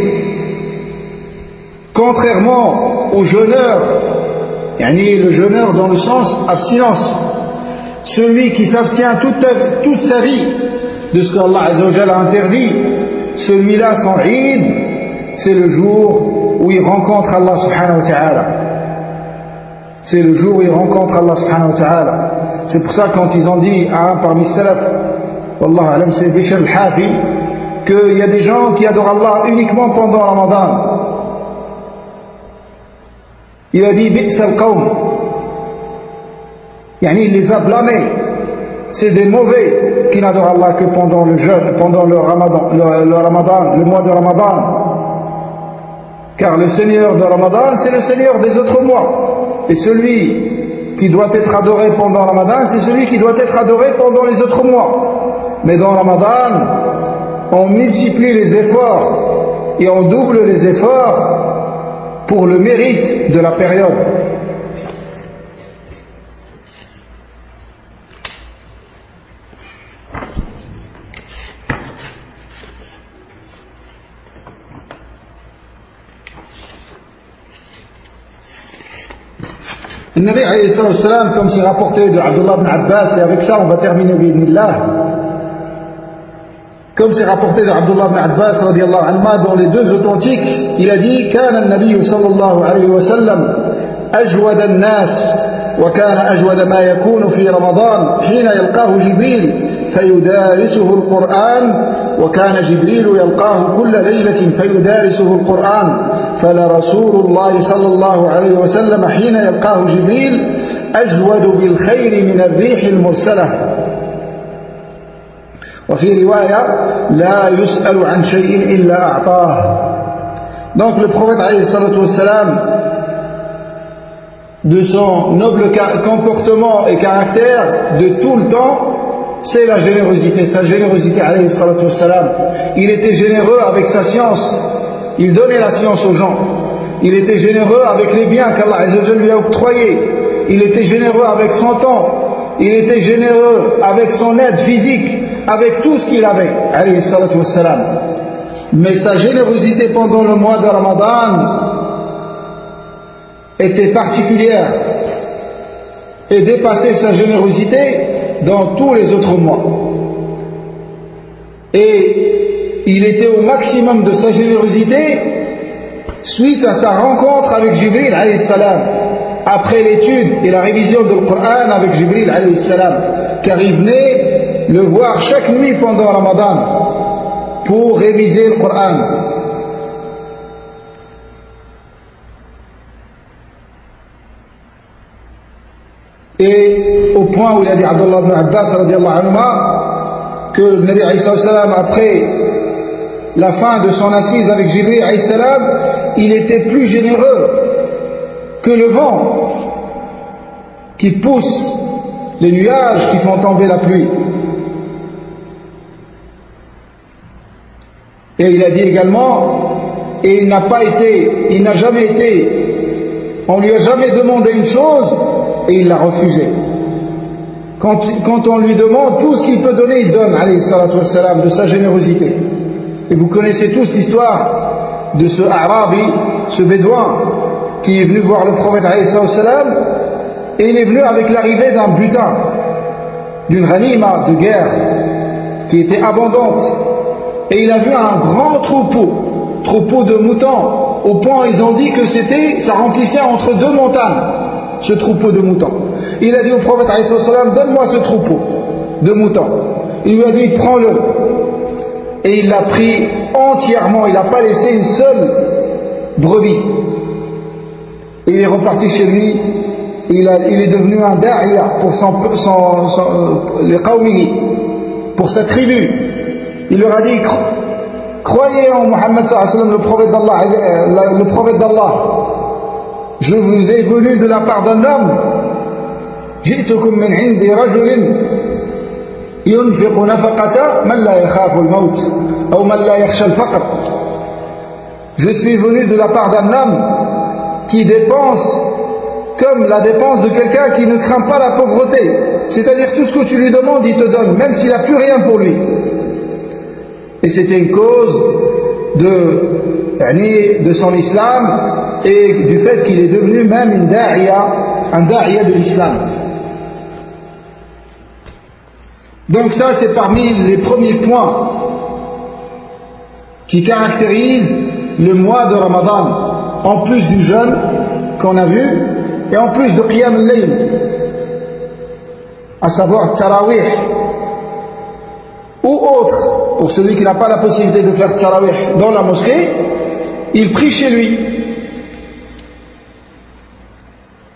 Contrairement au jeûneur, le jeûneur dans le sens abstinence, celui qui s'abstient toute sa vie de ce qu'Allah Azza wa Jalla a interdit, celui-là, son Eid, c'est le jour où il rencontre Allah subhanahu wa ta'ala. C'est le jour où il rencontre Allah subhanahu wa ta'ala. C'est pour ça quand ils ont dit à un parmi salaf, Wallahu alam, c'est Bishr al-Hafi, qu'il y a des gens qui adorent Allah uniquement pendant Ramadan. Il a dit Bi'sa al-qawm, il les a blâmés. C'est des mauvais qui n'adorent Allah que pendant le jeûne, pendant le Ramadan, le mois de Ramadan. Car le Seigneur de Ramadan, c'est le Seigneur des autres mois. Et celui qui doit être adoré pendant Ramadan, c'est celui qui doit être adoré pendant les autres mois. Mais dans Ramadan, on multiplie les efforts et on double les efforts pour le mérite de la période. Le Nabi alayhi salam, comme c'est rapporté de Abdullah ibn Abbas, et avec ça on va terminer bi'idhnillah. Comme c'est rapporté de Abdullah ibn Abbas radiyallahu anhu dans les deux authentiques, il a dit كان النبي صلى الله عليه وسلم أجود الناس وكان أجود ما يكون في رمضان حين يلقاه جبريل فيدارسه القرآن وكان جبريل يلقاه كل ليلة فيدارسه القرآن فلرسول الله صلى الله عليه وسلم حين يلقاه جبريل أجود بالخير من الريح المرسلة وفي رواية لا يسأل عن شيء إلا أعطاه. Donc le prophète alayhi salatu wassalam, de son noble comportement et caractère de tout le temps, c'est la générosité, sa générosité alayhi salatu wassalam. Il était généreux avec sa science, il donnait la science aux gens. Il était généreux avec les biens qu'Allah Azza wa Jalla lui a octroyés. Il était généreux avec son temps. Il était généreux avec son aide physique, avec tout ce qu'il avait, alayhi salatu wassalam. Mais sa générosité pendant le mois de Ramadan était particulière et dépassait sa générosité dans tous les autres mois. Et il était au maximum de sa générosité suite à sa rencontre avec Jibril alayhi salam, après l'étude et la révision du Coran avec Jibril alayhi salam, car il venait le voir chaque nuit pendant Ramadan pour réviser le Coran. Et au point où il a dit Abdullah ibn Abbas radiallahu anhuma que le Nabi alayhi salam, après la fin de son assise avec Jibril alayhi salam, il était plus généreux que le vent qui pousse les nuages qui font tomber la pluie. Et il a dit également, et il n'a jamais été, on lui a jamais demandé une chose et il l'a refusé. Quand on lui demande tout ce qu'il peut donner, il donne, alayhi salatu wassalam, de sa générosité. Et vous connaissez tous l'histoire de ce Arabi, ce Bédouin, qui est venu voir le prophète alayhi salatu wassalam, et il est venu avec l'arrivée d'un butin, d'une ghanima de guerre, qui était abondante. Et il a vu un grand troupeau de moutons, au point où ils ont dit que ça remplissait entre deux montagnes, ce troupeau de moutons. Il a dit au prophète alayhi salam, donne-moi ce troupeau de moutons. Il lui a dit, prends-le. Et il l'a pris entièrement, il n'a pas laissé une seule brebis. Et il est reparti chez lui, il est devenu un da'iya pour les qawmihi, pour sa tribu. Il leur a dit, croyez en Muhammad sallallahu alayhi wa sallam, le prophète d'Allah. Je vous ai venu de la part d'un homme. Ji'tukum min 'indi rajulin yunfiqu nafaqata man la yakhafu al-maut ou man la yakhsha al-faqr. Je suis venu de la part d'un homme qui dépense comme la dépense de quelqu'un qui ne craint pas la pauvreté. C'est-à-dire tout ce que tu lui demandes, il te donne, même s'il n'a plus rien pour lui. Et c'était une cause de son islam et du fait qu'il est devenu même un da'iya de l'islam. Donc ça, c'est parmi les premiers points qui caractérisent le mois de Ramadan, en plus du jeûne qu'on a vu et en plus de Qiyam al-Layl, à savoir Tarawih ou autre. Pour celui qui n'a pas la possibilité de faire Tarawih dans la mosquée, il prie chez lui.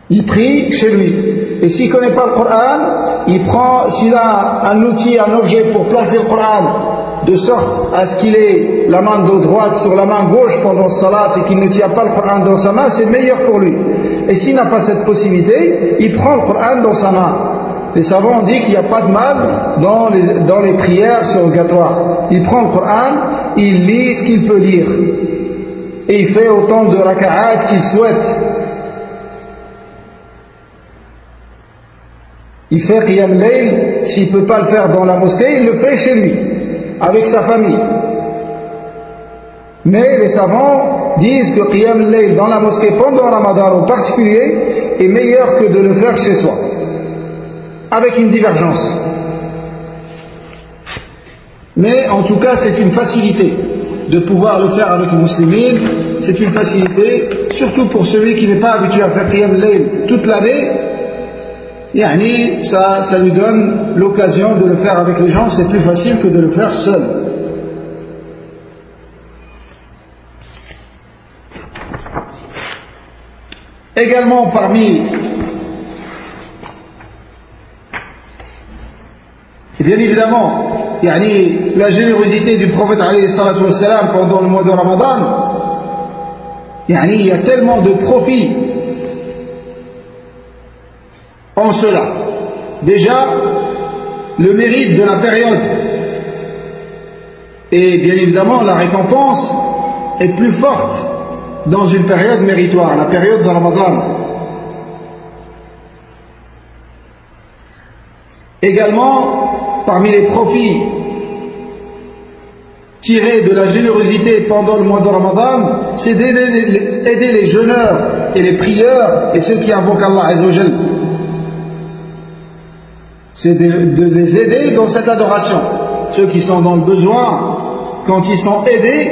Il prie chez lui. Et s'il ne connaît pas le Coran, s'il a un outil, un objet pour placer le Coran, de sorte à ce qu'il ait la main de droite sur la main gauche pendant le salat et qu'il ne tient pas le Coran dans sa main, c'est meilleur pour lui. Et s'il n'a pas cette possibilité, il prend le Coran dans sa main. Les savants ont dit qu'il n'y a pas de mal dans les prières surrogatoires. Il prend le Coran, il lit ce qu'il peut lire. Et il fait autant de raka'at qu'il souhaite. Il fait Qiyam Layl, s'il ne peut pas le faire dans la mosquée, il le fait chez lui, avec sa famille. Mais les savants disent que Qiyam Layl dans la mosquée pendant Ramadan en particulier est meilleur que de le faire chez soi. Avec une divergence. Mais en tout cas, c'est une facilité de pouvoir le faire avec le musulman. C'est une facilité, surtout pour celui qui n'est pas habitué à faire Qiyam Layl toute l'année. Yani, ça lui donne l'occasion de le faire avec les gens, c'est plus facile que de le faire seul. Également parmi Et bien évidemment, la générosité du prophète alayhi salatu wassalam pendant le mois de Ramadan, il y a tellement de profit en cela. Déjà, le mérite de la période, et bien évidemment la récompense est plus forte dans une période méritoire, la période de Ramadan. Également, parmi les profits tirés de la générosité pendant le mois de Ramadan, c'est d'aider les jeûneurs et les prieurs et ceux qui invoquent Allah Azza wa Jal. C'est de les aider dans cette adoration. Ceux qui sont dans le besoin, quand ils sont aidés,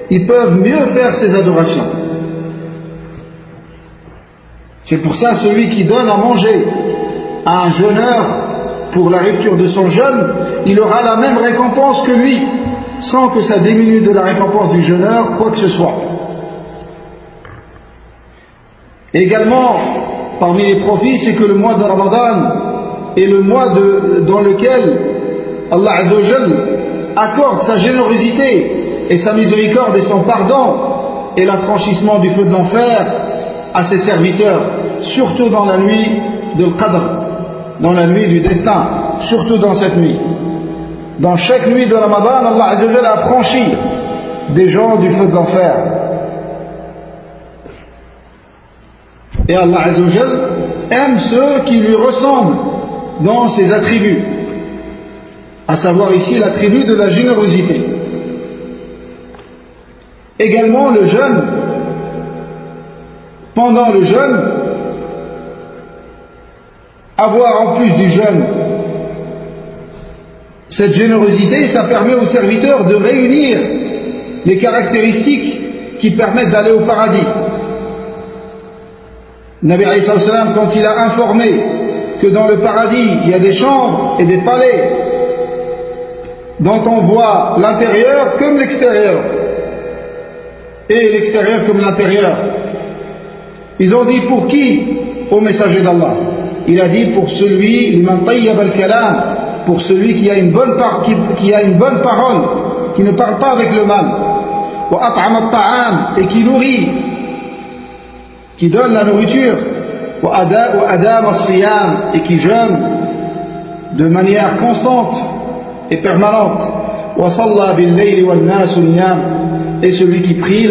ils peuvent mieux faire ces adorations. C'est pour ça, celui qui donne à manger à un jeûneur pour la rupture de son jeûne, il aura la même récompense que lui, sans que ça diminue de la récompense du jeûneur, quoi que ce soit. Également, parmi les profits, c'est que le mois de Ramadan est le mois dans lequel Allah Azza wa Jal accorde sa générosité et sa miséricorde et son pardon et l'affranchissement du feu de l'enfer à ses serviteurs, surtout dans la nuit de Qadr, dans la nuit du destin, surtout dans cette nuit. Dans chaque nuit de Ramadan, Allah Azza wa Jal a franchi des gens du feu de l'enfer. Et Allah Azza wa Jal aime ceux qui lui ressemblent dans ses attributs, à savoir ici l'attribut de la générosité. Également le jeûne, pendant le jeûne, avoir en plus du jeûne cette générosité, ça permet aux serviteurs de réunir les caractéristiques qui permettent d'aller au paradis. Nabi alayhi salam, quand il a informé que dans le paradis il y a des chambres et des palais dont on voit l'intérieur comme l'extérieur et l'extérieur comme l'intérieur, ils ont dit pour qui, au messager d'Allah? Il a dit pour celui liman tayyab al-kalam, pour celui qui a une bonne parole, qui ne parle pas avec le mal, wa at'ama at-ta'am, et qui nourrit, qui donne la nourriture, wa adama as-siyam, et qui jeûne de manière constante et permanente, wa salla bil-layli wan-nas niyam, et celui qui prie,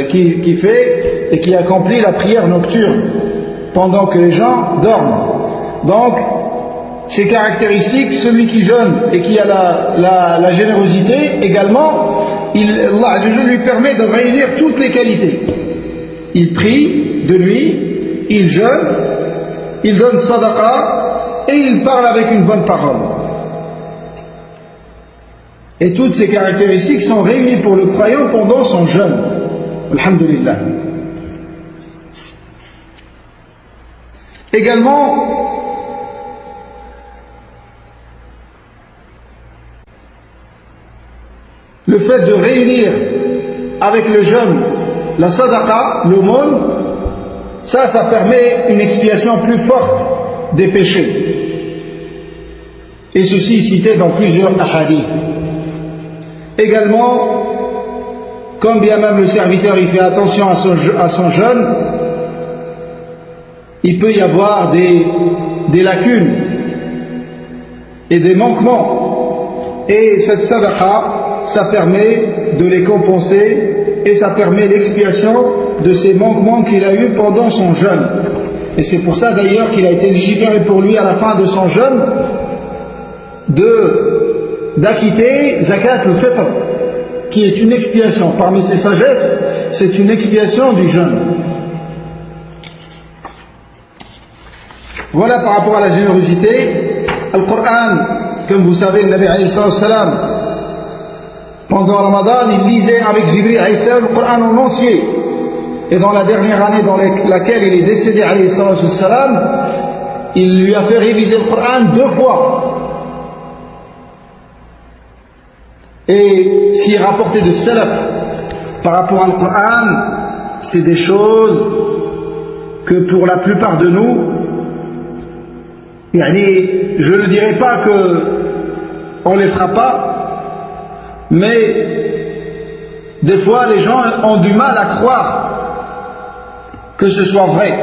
qui fait et qui accomplit la prière nocturne pendant que les gens dorment. Donc, ces caractéristiques, celui qui jeûne et qui a la générosité également, Allah Azza wa Jalla lui permet de réunir toutes les qualités. Il prie de nuit, il jeûne, il donne sadaqa et il parle avec une bonne parole. Et toutes ces caractéristiques sont réunies pour le croyant pendant son jeûne. Alhamdulillah. Également, le fait de réunir avec le jeûne la sadaqa, l'aumône, ça permet une expiation plus forte des péchés. Et ceci est cité dans plusieurs hadiths. Également, quand bien même le serviteur il fait attention à son jeûne, il peut y avoir des lacunes et des manquements. Et cette sadaqa, ça permet de les compenser et ça permet l'expiation de ces manquements qu'il a eu pendant son jeûne. Et c'est pour ça d'ailleurs qu'il a été légiféré pour lui à la fin de son jeûne d'acquitter zakat al-fitr, qui est une expiation. Parmi ses sagesses, c'est une expiation du jeûne. Voilà par rapport à la générosité. Al-Qur'an, comme vous savez, le Nabi alayhi salam, pendant Ramadan, il lisait avec Jibril alayhi salam le Qur'an en entier. Et dans la dernière année dans laquelle il est décédé alayhi salam, il lui a fait réviser le Qur'an 2 fois. Et ce qui est rapporté de Salaf par rapport au Qur'an, c'est des choses que pour la plupart de nous, Je ne dirais pas qu'on ne les fera pas, mais des fois les gens ont du mal à croire que ce soit vrai.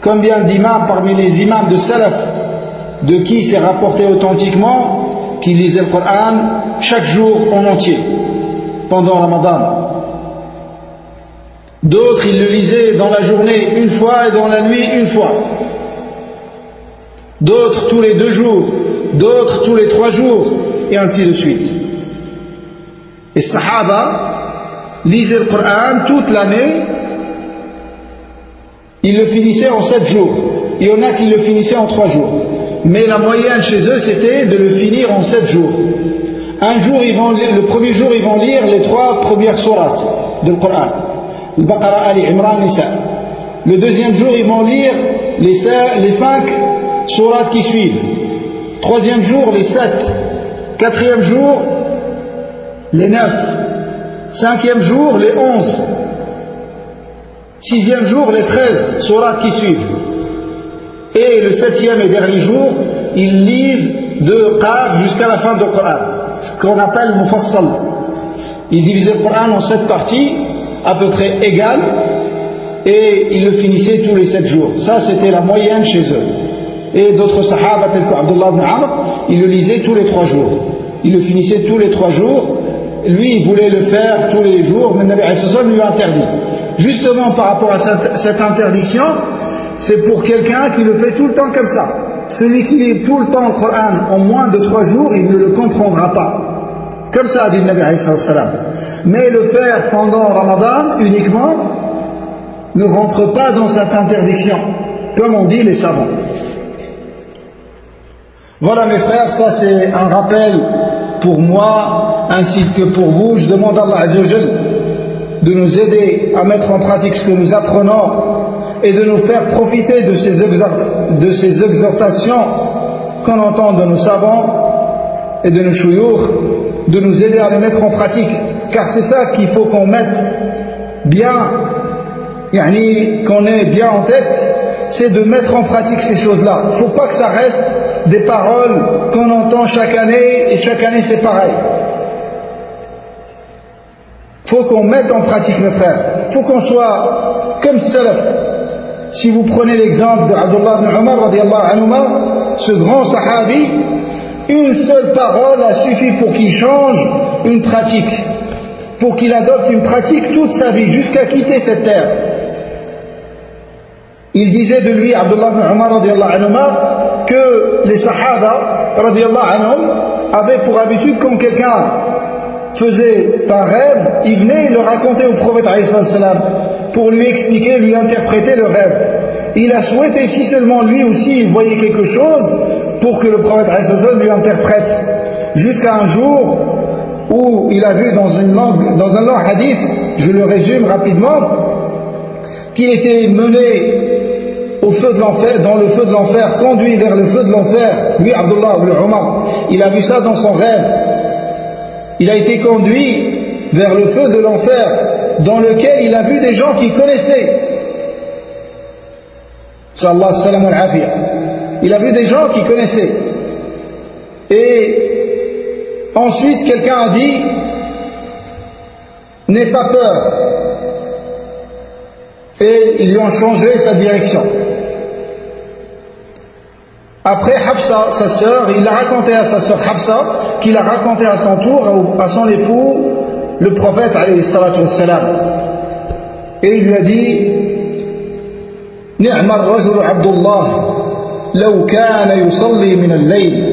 Combien d'imams parmi les imams de Salaf, de qui c'est rapporté authentiquement qu'ils lisaient le Coran chaque jour en entier pendant Ramadan. D'autres ils le lisaient dans la journée une fois et dans la nuit une fois. D'autres tous les 2 jours, d'autres tous les 3 jours, et ainsi de suite. Et Sahaba lisaient le Coran toute l'année. Ils le finissaient en 7 jours. Il y en a qui le finissaient en 3 jours. Mais la moyenne chez eux, c'était de le finir en 7 jours. Un jour, le premier jour, ils vont lire les 3 premières sourates du Coran. Al-Baqarah, Ali Imran, Nisa. Le deuxième jour, ils vont lire les 5 sourates qui suivent. Troisième jour, les 7. Quatrième jour, les 9. Cinquième jour, les 11. Sixième jour, les 13 sourates qui suivent. Et le 7e et dernier jour, ils lisent de Qaf jusqu'à la fin du Coran, ce qu'on appelle Mufassal. Ils divisaient le Coran en 7 parties, à peu près égales, et ils le finissaient tous les 7 jours. Ça, c'était la moyenne chez eux. Et d'autres sahaba, tels qu'Abdullah ibn Amr, ils le lisaient tous les 3 jours. Ils le finissaient tous les 3 jours. Lui, il voulait le faire tous les jours, mais le Nabi sallallahu alayhi wa sallam lui a interdit. Justement, par rapport à cette interdiction, c'est pour quelqu'un qui le fait tout le temps comme ça. Celui qui lit tout le temps le Coran en moins de 3 jours, il ne le comprendra pas. Comme ça a dit le Nabi sallallahu alayhi wa sallam. Mais le faire pendant Ramadan uniquement ne rentre pas dans cette interdiction, comme on dit les savants. Voilà mes frères, ça c'est un rappel pour moi ainsi que pour vous. Je demande à Allah Azza wa Jal de nous aider à mettre en pratique ce que nous apprenons et de nous faire profiter de ces exhortations qu'on entend de nos savants et de nos chouyours, de nous aider à les mettre en pratique, car c'est ça qu'il faut qu'on mette bien, qu'on ait bien en tête, c'est de mettre en pratique ces choses-là. Il ne faut pas que ça reste des paroles qu'on entend chaque année, et chaque année c'est pareil. Il faut qu'on mette en pratique, mes frères. Il faut qu'on soit comme Salaf. Si vous prenez l'exemple de Abdullah ibn Umar, radiyallahu anhuma, ce grand sahabi, une seule parole a suffi pour qu'il change une pratique, pour qu'il adopte une pratique toute sa vie, jusqu'à quitter cette terre. Il disait de lui, Abdullah ibn Umar, radiyallahu anhuma, que les sahaba, radiyallahu anhum, avaient pour habitude, quand quelqu'un faisait un rêve, il venait et le racontait au prophète alayhi salam pour lui expliquer, lui interpréter le rêve. Il a souhaité, si seulement lui aussi il voyait quelque chose, pour que le prophète alayhi salam lui interprète. Jusqu'à un jour où il a vu dans un long hadith, je le résume rapidement, qu'il était mené au feu de l'enfer, dans le feu de l'enfer, conduit vers le feu de l'enfer. Lui, Abdullah ibn Umar, il a vu ça dans son rêve. Il a été conduit vers le feu de l'enfer, dans lequel il a vu des gens qu'il connaissait. Sallallahu alayhi wa sallam. Il a vu des gens qu'il connaissait. Et ensuite, quelqu'un a dit, n'aie pas peur. Et ils lui ont changé sa direction. Après, Hafsa, sa sœur, il l'a raconté à sa sœur Hafsa, qui l'a raconté à son tour à son époux, le prophète alayhi salatu wassalam. Et il lui a dit, Ni'ma ar-rajulu Abdullah, law kana yusalli min al-layl.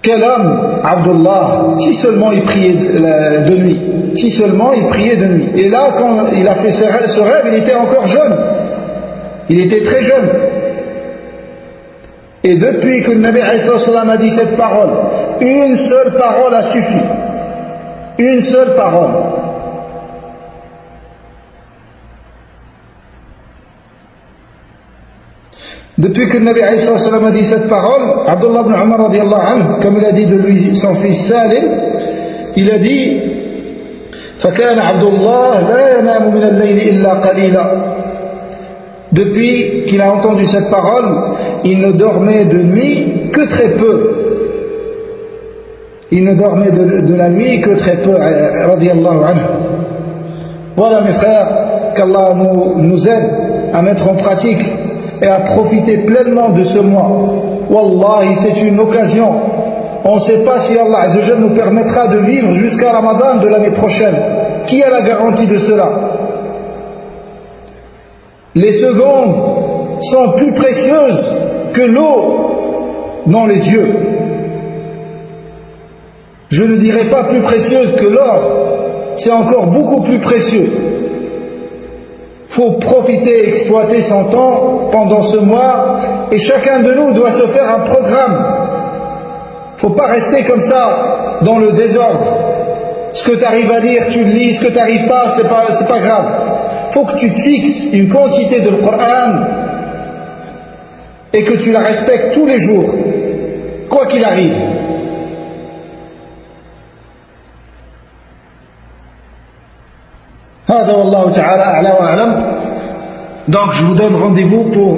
Quel homme, Abdullah, si seulement il priait de nuit, si seulement il priait de nuit. Et là, quand il a fait ce rêve, il était encore jeune, il était très jeune. Et depuis que le Nabi a dit cette parole, une seule parole a suffi. Une seule parole. Depuis que le Nabi a dit cette parole, Abdullah ibn Umar radiyallahu anhu, comme il a dit de lui son fils Salim, il a dit فكان عبد الله لا ينام من الليل إلا قليلا. Depuis qu'il a entendu cette parole, il ne dormait de nuit que très peu. Il ne dormait de la nuit que très peu, radiyallahu anhu. Voilà mes frères, qu'Allah nous aide à mettre en pratique et à profiter pleinement de ce mois. Wallahi, c'est une occasion. On ne sait pas si Allah Azza wa Jalla nous permettra de vivre jusqu'à Ramadan de l'année prochaine. Qui a la garantie de cela? Les secondes sont plus précieuses que l'eau dans les yeux. Je ne dirais pas plus précieuse que l'or, c'est encore beaucoup plus précieux. Faut profiter, exploiter son temps pendant ce mois, et chacun de nous doit se faire un programme. Faut pas rester comme ça dans le désordre. Ce que tu arrives à lire, tu le lis, ce que tu n'arrives pas, c'est pas grave. Faut que tu te fixes une quantité de Coran et que tu la respectes tous les jours, quoi qu'il arrive. Donc je vous donne rendez-vous pour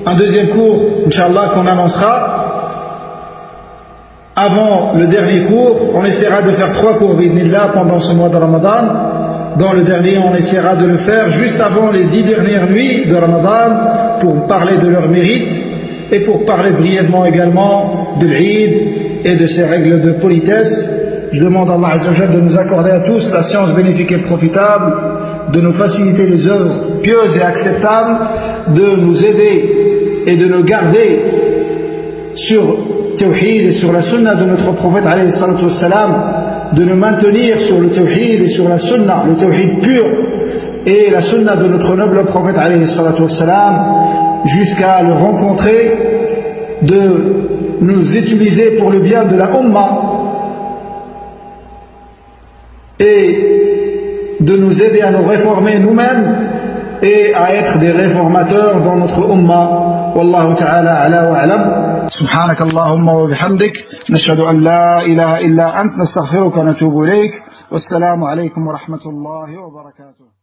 un deuxième cours, Inch'Allah, qu'on annoncera. Avant le dernier cours, on essaiera de faire 3 cours bi'idhnillah pendant ce mois de Ramadan. Dans le dernier, on essaiera de le faire juste avant les 10 dernières nuits de Ramadan pour parler de leur mérite et pour parler brièvement également de l'Eid et de ses règles de politesse. Je demande à Allah Azza wa Jalla de nous accorder à tous la science bénéfique et profitable, de nous faciliter les œuvres pieuses et acceptables, de nous aider et de nous garder sur Tawhid et sur la Sunna de notre prophète alayhi salatu wassalam, de nous maintenir sur le Tawhid et sur la Sunna, le Tawhid pur et la Sunna de notre noble prophète alayhi salatu wassalam, jusqu'à le rencontrer, de nous utiliser pour le bien de la Ummah et de nous aider à nous réformer nous-mêmes et à être des réformateurs dans notre Ummah. Wallahu ta'ala ala wa alam. سبحانك اللهم وبحمدك نشهد أن لا إله إلا أنت نستغفرك ونتوب إليك والسلام عليكم ورحمة الله وبركاته.